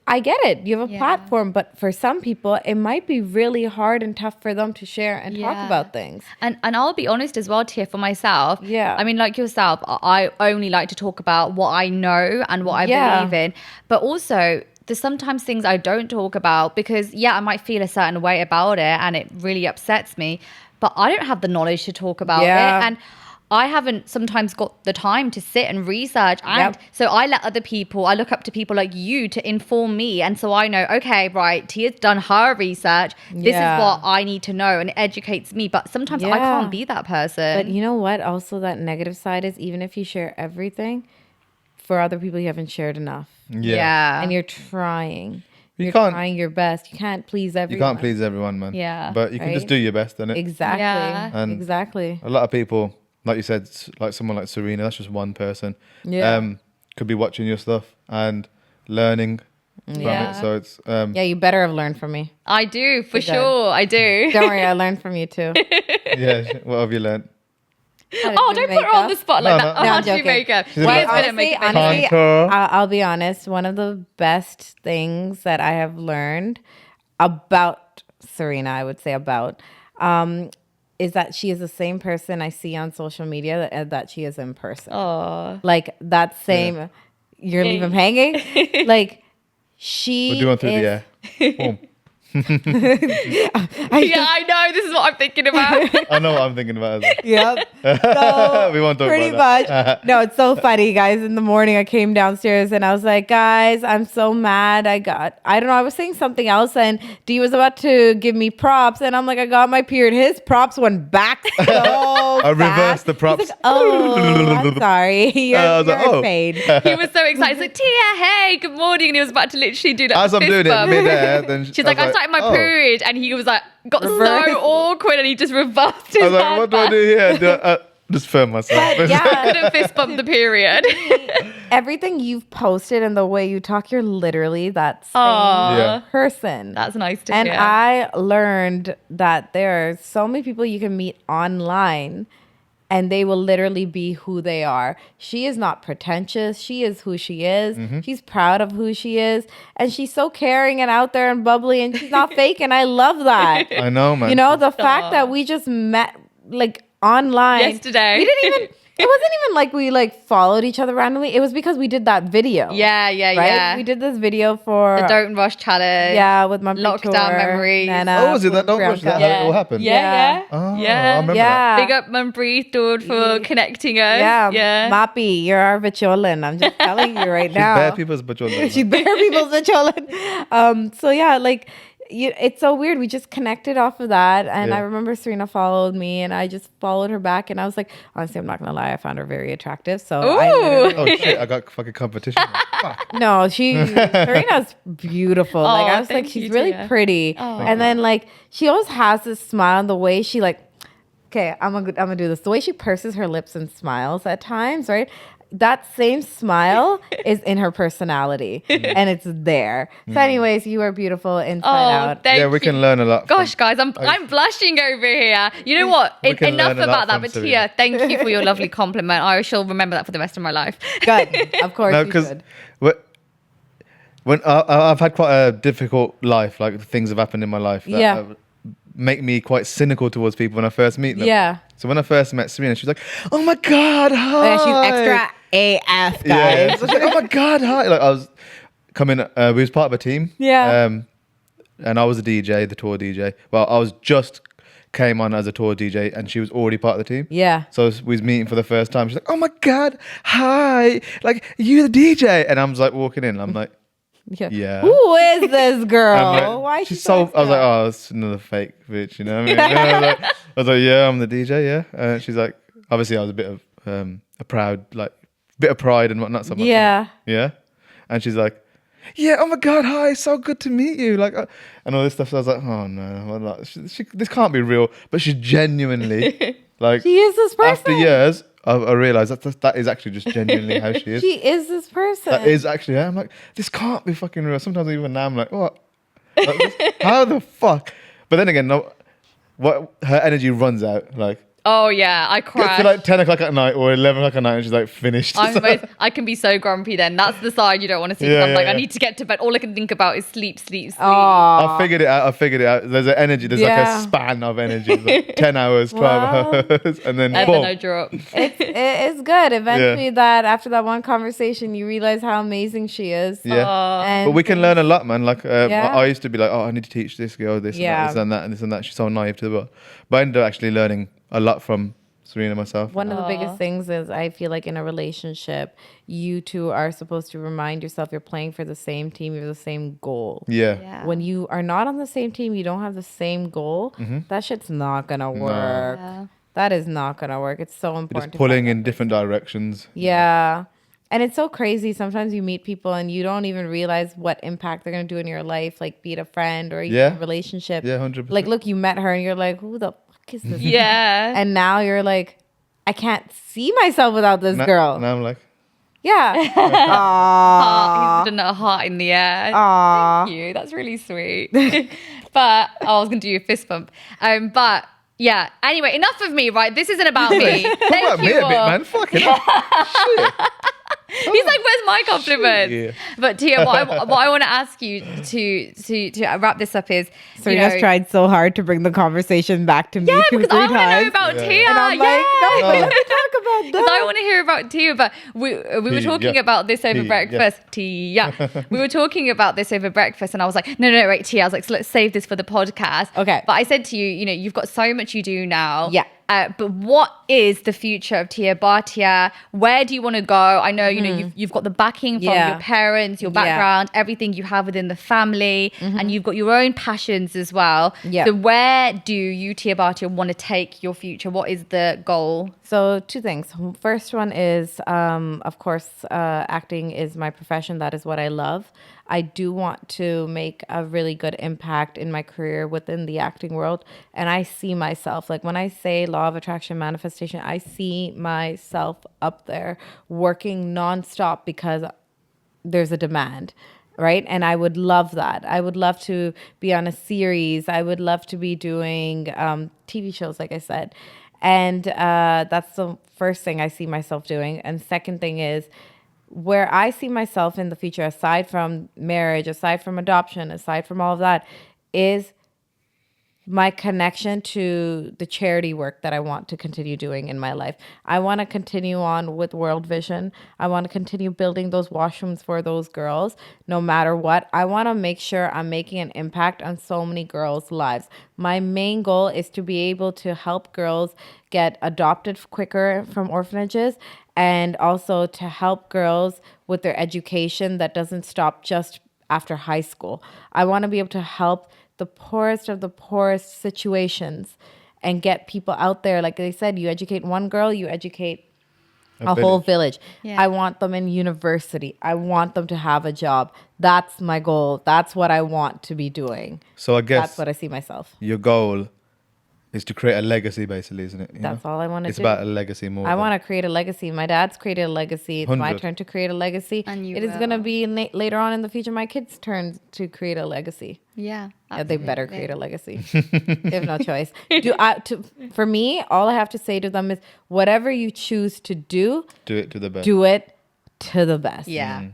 A: I get it. You have a
C: Yeah.
A: platform. But for some people, it might be really hard and tough for them to share and talk
C: Yeah.
A: about things.
C: And I'll be honest as well, Tia, for myself.
A: Yeah.
C: I mean, like yourself, I only like to talk about what I know and what I
A: Yeah.
C: believe in. But also, there's sometimes things I don't talk about because, yeah, I might feel a certain way about it and it really upsets me. But I don't have the knowledge to talk about
A: Yeah.
C: it. And I haven't sometimes got the time to sit and research. And
A: Yep.
C: so I let other people, I look up to people like you to inform me. And so I know, okay, right, Tia's done her research. This
A: Yeah.
C: is what I need to know. And it educates me. But sometimes I
A: Yeah.
C: can't be that person.
A: But you know what? Also, that negative side is even if you share everything, for other people, you haven't shared enough.
B: Yeah.
A: And you're trying. you're
B: can't-
A: trying your best. You can't please everyone.
B: You can't please everyone, man.
C: Yeah.
B: But you can just
A: Right?
B: do your best, innit?
A: Exactly.
C: Yeah.
B: And
A: Exactly.
B: A lot of people, like you said, like someone like Serena, that's just one person.
A: Yeah.
B: Could be watching your stuff and learning from
C: Yeah.
B: it. So it's
A: Yeah, you better have learned from me.
C: I do, for
A: Good.
C: sure. I do.
A: Don't worry, I learned from you too.
B: yeah. What have you learned?
A: How to
C: Oh,
A: do
C: don't put her on the
A: makeup.
C: spot like
B: No,
C: that.
B: no.
C: Oh,
A: No,
C: how
A: I'm
C: to do
A: joking.
C: makeup. She
B: Well,
C: is good at
A: honestly,
C: makeup.
A: honestly,
B: Contour.
A: I'll be honest. One of the best things that I have learned about Serena, I would say is that she is the same person I see on social media that she is in person.
C: Oh.
A: Like that same, you're leaving him hanging. Like she
B: We're doing through
A: is,
B: the air. Boom.
C: Yeah, I know. This is what I'm thinking about.
B: I know what I'm thinking about. As
A: Yep.
B: well. We won't talk
A: Pretty
B: about
A: much. No, it's so funny, guys. In the morning, I came downstairs and I was like, guys, I'm so mad. I don't know, I was saying something else and Dee was about to give me props. And I'm like, I got my period. His props went back so
B: I reversed
A: fast.
B: the props.
A: He's like, oh, I'm sorry.
B: I was
A: You're
B: like, oh.
A: paid.
C: He was so excited. He's like, Tia, hey, good morning. And he was about to literally do that.
B: As I'm
C: fist
B: doing it
C: bump.
B: mid-air, then
C: She's like, I started my
B: oh.
C: period. And he was like, got
A: Reverse.
C: so awkward and he just reversed his
B: I was like,
C: hand
B: what do I
C: back.
B: do here? Just firm myself.
A: But yeah,
C: Couldn't fist bump the period.
A: everything you've posted and the way you talk, you're literally that same
C: Aw.
B: Yeah.
A: person.
C: That's nice to
A: And
C: hear.
A: I learned that there are so many people you can meet online and they will literally be who they are. She is not pretentious. She is who she is. She's proud of who she is. And she's so caring and out there and bubbly and she's not fake. And I love that.
B: I know, man.
A: You know, the fact that we just met like online.
C: Yesterday.
A: We didn't even, it wasn't even like we like followed each other randomly. It was because we did that video.
C: yeah.
A: Right? We did this video for
C: The Don't Rush Challenge.
A: yeah, with my
C: Lockdown
A: tour,
C: memories.
A: Nana,
B: Oh, was it that? Don't rush
A: Priyanka.
B: that. How it all happened?
C: Yeah.
B: Oh,
C: Yeah.
B: I remember
A: Yeah.
C: Big up Mum Breathe, dude, for connecting us.
A: Yeah. Mappy, you're our Bacholan. I'm just telling you right now.
B: Bare people's bachota.
A: She's bare people's Bacholan. So yeah, like it's so weird. We just connected off of that. And
B: Yeah.
A: I remember Serena followed me and I just followed her back. And I was like, honestly, I'm not going to lie. I found her very attractive. So I
C: Ooh.
A: literally,
B: Oh shit! I got fucking competition. Fuck.
A: no, Serena's beautiful. Like
C: Aw,
A: I was like,
C: thank
A: she's
C: you,
A: really
C: Tia.
A: pretty.
C: Aw.
A: And then like she always has this smile and the way she like, okay, I'm gonna do this. The way she purses her lips and smiles at times, right? That same smile is in her personality and it's there. So anyways, you are beautiful inside out.
C: Thank
B: Yeah, we
C: you.
B: can learn a lot.
C: Gosh, guys, I'm blushing over here. You know what?
B: We can
C: Enough
B: learn a lot
C: about that.
B: from
C: But
B: Serena.
C: Tia, thank you for your lovely compliment. I shall remember that for the rest of my life.
A: Good. Of course
B: No,
A: you
B: because
A: should.
B: when I've had quite a difficult life, like things have happened in my life that
A: Yeah.
B: make me quite cynical towards people when I first meet them.
A: Yeah.
B: So when I first met Serena, she was like, "Oh my god, hi!"
A: Oh, yeah, she's extra AF,
B: Yeah,
A: guys.
B: so she's like, "Oh my god, hi!" Like I was coming, we was part of a team.
A: Yeah.
B: And I was a DJ, the tour DJ. Well, I was just came on as a tour DJ, and she was already part of the team.
A: Yeah.
B: So we was meeting for the first time. She's like, "Oh my god, hi! Like you the DJ?" And I was like walking in. I'm like, Yeah.
A: Who is this girl?
B: I'm like,
A: Why is she
B: she's so? I was like,
A: extra?
B: "Oh, it's another fake bitch," you know what I mean? And I was like, "Yeah, I'm the DJ." Yeah. And she's like, obviously, I was a bit of a proud, like, bit of pride and whatnot. So I'm like,
A: Yeah.
B: yeah. And she's like, "Yeah, oh my god, hi, so good to meet you." Like, and all this stuff. So I was like, "Oh no, well, like, this can't be real." But she genuinely, like,
A: She is this person.
B: after years, I realized that is actually just genuinely how she is.
A: She is this person.
B: That is actually her. I'm like, this can't be fucking real. Sometimes even now I'm like, what? Like, how the fuck? But then again, no, what her energy runs out. Like,
C: Oh yeah, I
B: gets
C: cry.
B: to like 10 o'clock at night or 11 o'clock at night and she's like finished.
C: I can be so grumpy then. That's the side you don't want to see. 'Cause
B: Yeah,
C: I'm like,
B: yeah,
C: I
B: yeah.
C: need to get to bed. All I can think about is sleep.
A: Aw.
B: I figured it out. There's an energy. There's like
A: Yeah.
B: a span of energy. Like 10 hours, 12 hours. And then
C: And
B: boom.
C: then I drop.
A: It's good. Eventually, that after that one conversation, you realize how amazing she is.
B: Yeah.
A: And
B: But we can learn a lot, man. Like,
A: Yeah.
B: I used to be like, oh, I need to teach this girl this
A: Yeah.
B: and this and that and this and that. She's so naive to the world. But I ended up actually learning a lot from Serena myself.
A: One of the
C: Aw.
A: biggest things is I feel like in a relationship, you two are supposed to remind yourself you're playing for the same team, you have the same goal.
B: Yeah.
C: Yeah.
A: When you are not on the same team, you don't have the same goal, that shit's not gonna work.
C: Yeah.
A: That is not gonna work. It's so
B: You're
A: important.
B: just
A: to
B: pulling
A: find
B: in
A: that
B: different directions.
A: Yeah. And it's so crazy. Sometimes you meet people and you don't even realize what impact they're going to do in your life, like be it a friend or even a relationship.
B: Yeah, 100%.
A: Like, look, you met her and you're like, who the fuck is this?
C: Yeah.
A: And now you're like, I can't see myself without this girl.
B: Now I'm like,
A: Yeah.
C: Heart. He's done a heart in the air.
A: Aww.
C: Thank you. That's really sweet. But I was going to do a fist bump. But yeah. Anyway, enough of me, right? This isn't about me.
B: talk
C: Thank
B: about me
C: you
B: a bit,
C: all.
B: man. Fucking hell. Shit.
C: He's like, where's my compliment?
B: Yeah.
C: But Tia, what I want to ask you to wrap this up is,
A: Serena's tried so hard to bring the conversation back to me.
C: yeah,
A: 2-3
C: because I want to know
A: times.
C: about Tia.
A: And I'm like, no, but let me talk about
C: Because I
A: that.
C: want to hear about Tia, but we were talking about this over breakfast. Tia. We were talking about this over breakfast, and I was like, no, wait, Tia. I was like, so let's save this for the podcast.
A: Okay.
C: But I said to you, you've got so much you do now.
A: Yeah.
C: But what is the future of Tia Bhatia? Where do you want to go? I know, you've got the backing from your parents, your background, everything you have within the family, and you've got your own passions as well.
A: Yeah.
C: So where do you, Tia Bhatia, want to take your future? What is the goal?
A: So 2 things. First one is, of course, acting is my profession. That is what I love. I do want to make a really good impact in my career within the acting world. And I see myself, like when I say law of attraction manifestation, I see myself up there working nonstop because there's a demand. Right. And I would love that. I would love to be on a series. I would love to be doing TV shows, like I said. And that's the first thing I see myself doing. And second thing is, where I see myself in the future, aside from marriage, aside from adoption, aside from all of that, is my connection to the charity work that I want to continue doing in my life. I want to continue on with World Vision. I want to continue building those washrooms for those girls, no matter what. I want to make sure I'm making an impact on so many girls' lives. My main goal is to be able to help girls get adopted quicker from orphanages, and also to help girls with their education that doesn't stop just after high school. I want to be able to help the poorest of the poorest situations and get people out there. Like they said, you educate one girl, you educate a whole village. Yeah. I want them in university. I want them to have a job. That's my goal. That's what I want to be doing.
B: So I guess
A: that's what I see myself.
B: Your goal is to create a legacy, basically, isn't it?
A: That's all I want to do.
B: It's about a legacy more.
A: I want to create a legacy. My dad's created a legacy. It's
B: 100.
A: My turn to create a legacy.
C: And
A: it is going to be later on in the future my kids' turn to create a legacy.
C: Yeah.
A: Yeah, they better create a legacy. They have no choice. For me, all I have to say to them is, whatever you choose to do
B: it to the best.
A: Do it to the best.
C: Yeah.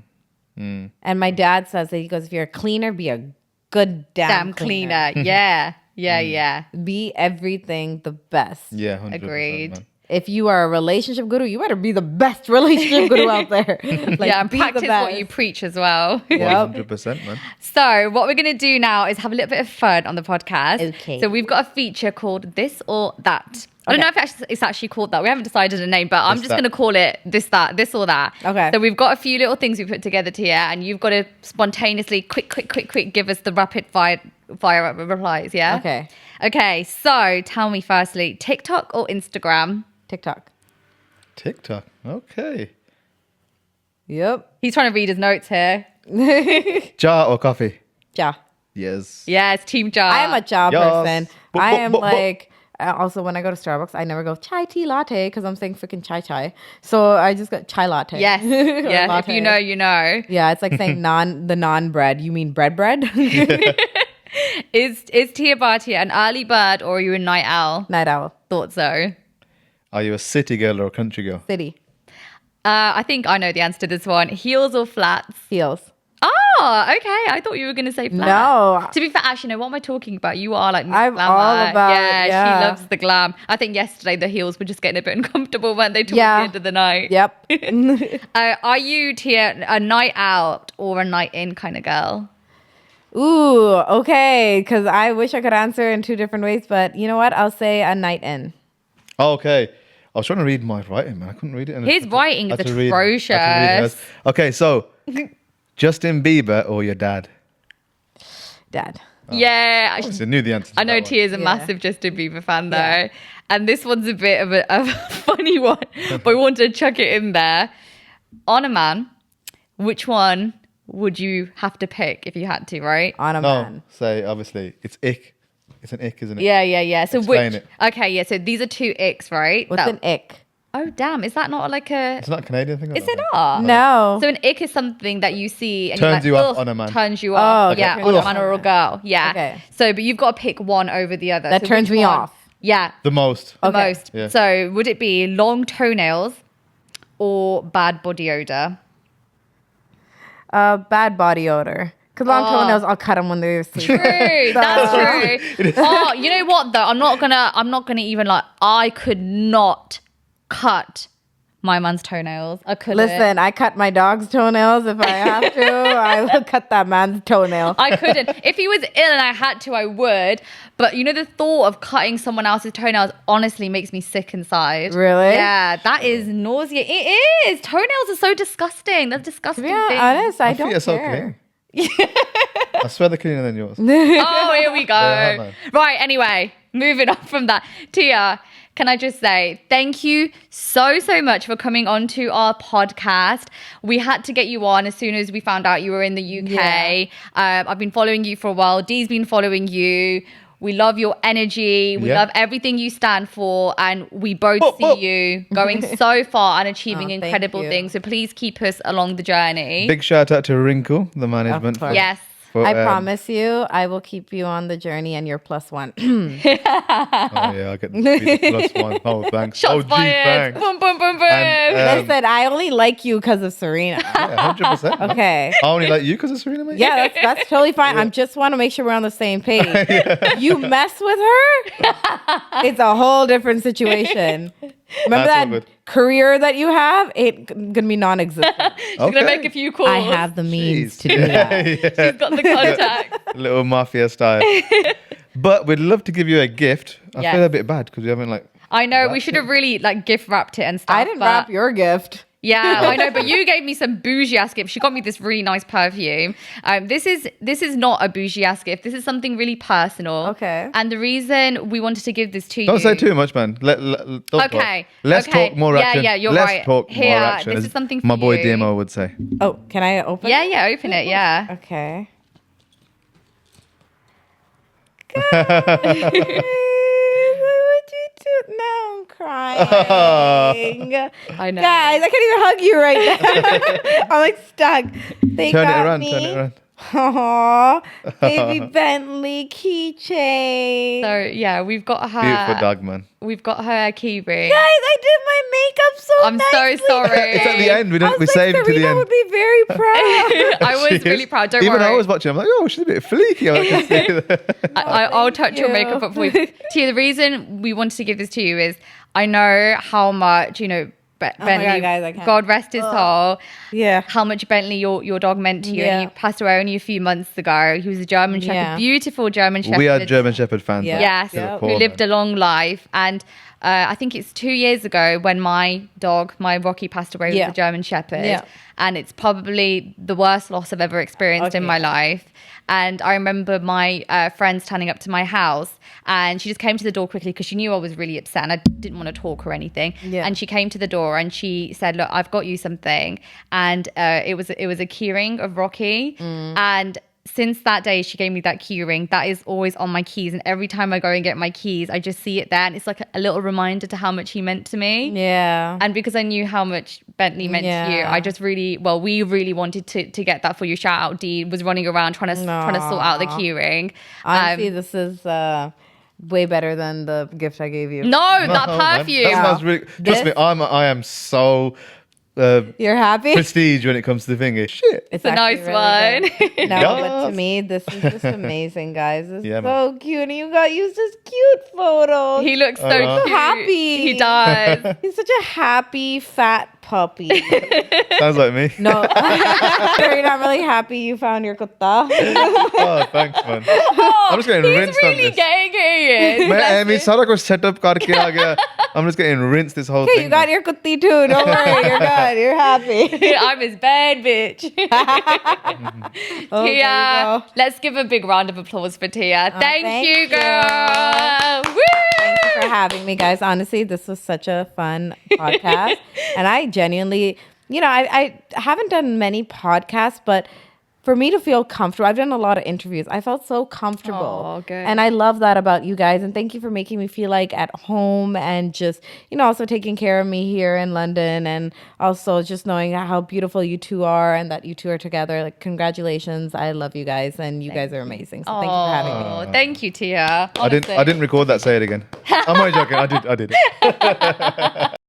B: Mm.
A: And my dad says that, he goes, if you're a cleaner, be a good damn cleaner.
C: Yeah. Yeah.
A: Be everything the best.
B: Yeah, 100%.
C: Agreed.
B: Man.
A: If you are a relationship guru, you better be the best relationship guru out there.
C: And practice what you preach as well.
B: 100%, man.
C: So what we're going to do now is have a little bit of fun on the podcast.
A: Okay.
C: So we've got a feature called This or That. I don't know if it's actually called that. We haven't decided a name, but I'm just going to call it this or that.
A: Okay.
C: So we've got a few little things we put together here, and you've got to spontaneously, quick, give us the rapid fire replies, yeah?
A: Okay.
C: Okay, so tell me firstly, TikTok or Instagram?
A: TikTok.
B: Okay.
A: Yep.
C: He's trying to read his notes here.
B: Jar or coffee?
A: Ja.
B: Yes.
C: Yeah, it's Team Jar.
A: I am a Ja person. I am like... Also, when I go to Starbucks, I never go chai tea latte because I'm saying freaking chai. So I just got chai latte.
C: Yes. Yeah.
A: Latte.
C: If you know, you know.
A: Yeah, it's like saying the non bread. You mean bread?
C: Is Tia Bhatia an early bird or are you a night owl?
A: Night owl.
C: Thought so.
B: Are you a city girl or a country girl?
A: City.
C: I think I know the answer to this one. Heels or flats?
A: Heels.
C: Oh, okay. I thought you were going to say flats.
A: No.
C: To be fair, actually, no, what am I talking about? You are like Miss
A: I'm
C: Glamour.
A: all about,
C: yeah, she loves the glam. I think yesterday the heels were just getting a bit uncomfortable, weren't they, towards the end of the night?
A: Yep.
C: Are you, Tia, a night out or a night in kind of girl?
A: Ooh, okay. Because I wish I could answer in 2 different ways, but you know what? I'll say a night in.
B: Oh, okay. I was trying to read my writing, man. I couldn't read it.
C: His writing is atrocious.
B: Okay, so Justin Bieber or your dad?
A: Dad.
C: Yeah.
B: I knew the answer to
C: I know
B: that one.
C: Tia's a massive Justin Bieber fan though.
A: Yeah.
C: And this one's a bit of a funny one, but we wanted to chuck it in there. on a man, which one would you have to pick if you had to, right?
A: On a
B: No,
A: man.
B: say obviously it's ick. It's an ick, isn't it?
C: Yeah. So
B: Explain
C: which?
B: it.
C: Okay, yeah. So these are two icks, right?
A: What's an ick?
C: Oh damn! Is that not like a?
B: It's not a Canadian thing.
C: Is it not?
A: No.
C: So an ick is something that you see and
B: Turns
C: you're like,
B: you off
C: "Ugh,"
B: on a man.
C: Turns you off.
A: okay.
C: Yeah,
A: Turns
C: on
A: you
C: a
A: off
C: man
A: on
C: or
A: a
C: a girl. Yeah.
A: Okay.
C: So, but you've got to pick one over the other.
A: That
C: So
A: turns
C: which
A: me
C: one?
A: off.
C: Yeah,
B: The most.
C: the
A: Okay.
C: most.
B: Yeah.
C: So would it be long toenails or bad body odor?
A: Bad body odor. Because long toenails, I'll cut them when they're asleep.
C: True, that's true. Oh, you know what though? I'm not gonna even like. I could not cut my man's toenails. I couldn't.
A: Listen, I cut my dog's toenails if I have to. I will cut that man's toenail.
C: I couldn't. If he was ill and I had to, I would. But you know, the thought of cutting someone else's toenails honestly makes me sick inside.
A: Really?
C: Yeah, that is nausea. It is. Toenails are so disgusting. That's disgusting.
A: To be
C: thing.
A: honest, I
B: My
A: don't
B: feet are so
A: care.
B: clean. I swear they're cleaner than yours.
C: Oh, here we go.
B: are, man.
C: Right, anyway, moving on from that. Tia, can I just say thank you so much for coming on to our podcast. We had to get you on as soon as we found out you were in the UK.
A: Yeah.
C: I've been following you for a while. Dee's been following you. We love your energy. We
B: Yeah.
C: love everything you stand for. And we both see you going so far and achieving
A: Oh, thank
C: incredible
A: you.
C: things. So please keep us along the journey.
B: Big shout out to Wrinkle, the management.
A: Of course.
C: Yes.
A: I promise you, I will keep you on the journey and you're plus one.
B: Oh yeah, I get the +1. Oh, thanks.
C: Shots
B: Oh, gee,
C: fired.
B: thanks.
C: Boom, boom, boom, boom.
B: And,
A: Listen, I only like you because of Serena.
B: Yeah, 100%. man.
A: Okay.
B: I only like you because of Serena, mate.
A: Yeah, that's totally fine. I just want to make sure we're on the same page. You mess with her, it's a whole different situation. Remember
B: That's all
A: that
B: good.
A: career that you have? It gonna be non-existent.
C: She's going to make a few calls.
A: I have the means
B: Jeez.
A: to do that.
C: She's got the contact.
B: Little mafia style. But we'd love to give you a gift. I
C: Yes.
B: feel a bit bad because we haven't like.
C: I know, we
B: Wrapped
C: should have really like gift wrapped it and stuff.
A: I didn't
C: but-
A: wrap your gift.
C: Yeah, I know, but you gave me some bougie ass gift. She got me this really nice perfume. This is not a bougie ass gift. This is something really personal.
A: Okay.
C: And the reason we wanted to give this to
B: Don't
C: you.
B: say too much, man. Don't talk.
C: Okay.
B: Let's
C: okay.
B: talk more
C: Yeah,
B: action.
C: yeah, you're
B: Let's
C: right.
B: talk
C: Here,
B: more action.
C: this
B: as
C: is something for
B: my boy
C: you.
B: DMO would say.
A: Oh, can I open?
C: Yeah, open it. Yeah.
A: Okay. Guys, what would you do? Now I'm crying.
C: I know.
A: Guys, I can't even hug you right now. I'm like stuck. They
B: Turn it
A: got
B: around.
A: me.
B: Turn it around.
A: Aww, baby Bentley keychain.
C: So yeah, we've got her.
B: Beautiful dog, man.
C: We've got her key ring.
A: Guys, I did my makeup so
C: I'm so
A: nicely
C: sorry.
A: today.
B: It's at the end. We
A: I
B: don't.
A: was
B: We saved it to the
A: Serena
B: end.
A: would be very proud.
C: I was
B: She
C: really
B: is.
C: proud. Don't
B: Even
C: worry.
B: I was watching. I'm like, oh, she's a bit fleeky. I can see that.
C: I'll touch your
A: you.
C: makeup up for you. Tia, the reason we wanted to give this to you is I know how much, Bentley,
A: God, guys, I can't.
C: God rest his soul,
A: Yeah.
C: how much Bentley, your dog, meant to you.
A: Yeah.
C: And he passed away only a few months ago. He was a German Shepherd,
A: Yeah.
C: beautiful German Shepherd.
B: We are German Shepherd fans.
A: Yeah.
C: Yes,
A: Yep.
C: who lived a long life. And I think it's 2 years ago when my dog, my Rocky, passed away with
A: Yeah.
C: the German Shepherd.
A: Yeah.
C: And it's probably the worst loss I've ever experienced in
A: Okay.
C: my life. And I remember my friend turning up to my house and she just came to the door quickly because she knew I was really upset and I didn't want to talk or anything.
A: Yeah.
C: And she came to the door and she said, look, I've got you something. And it was a keyring of Rocky. And since that day, she gave me that key ring. That is always on my keys. And every time I go and get my keys, I just see it there. And it's like a little reminder to how much he meant to me.
A: Yeah.
C: And because I knew how much Bentley meant to you,
A: Yeah.
C: I just we really wanted to get that for you. Shout out, Dee was running around trying to sort out the key ring.
A: Honestly, this is way better than the gift I gave you.
C: No, that
B: Oh, man.
C: perfume.
B: That smells really. Trust me, I am so
A: You're happy?
B: prestige when it comes to the thingy. Shit.
C: It's a nice
A: actually
C: one.
A: good. No, but to
B: Yes.
A: me, this is just amazing, guys. It's
B: Yeah,
A: so cute. And you got used this cute photos.
C: He looks so
B: Uh-huh.
C: cute.
A: happy.
C: He does.
A: He's such a happy, fat puppy.
B: Sounds like me.
A: No, you're not really happy you found your kutta.
B: Oh, thanks, man. I'm just getting
C: He's
B: rinsed on
C: really
B: this.
C: getting it.
B: मैं मैं सारा कुछ setup करके आ गया. I'm just getting rinsed this whole
A: Okay,
B: thing.
A: you got your kutti too. Don't worry, you're good. You're happy.
C: I'm his bad bitch.
A: Oh, there you
C: Tia,
A: go.
C: let's give a big round of applause for Tia. Thank
A: thank
C: you,
A: you.
C: girl. Woo!
A: Thank you for having me, guys. Honestly, this was such a fun podcast. And I genuinely you know, I haven't done many podcasts, but for me to feel comfortable, I've done a lot of interviews. I felt so comfortable.
C: Oh, good.
A: And I love that about you guys. And thank you for making me feel like at home and just, you know, also taking care of me here in London. And also just knowing how beautiful you two are and that you two are together. Like, congratulations. I love you guys. And you guys are amazing. So thank you for having me.
C: Oh, thank you, Tia.
B: I didn't record that. Say it again. I'm only joking. I did it.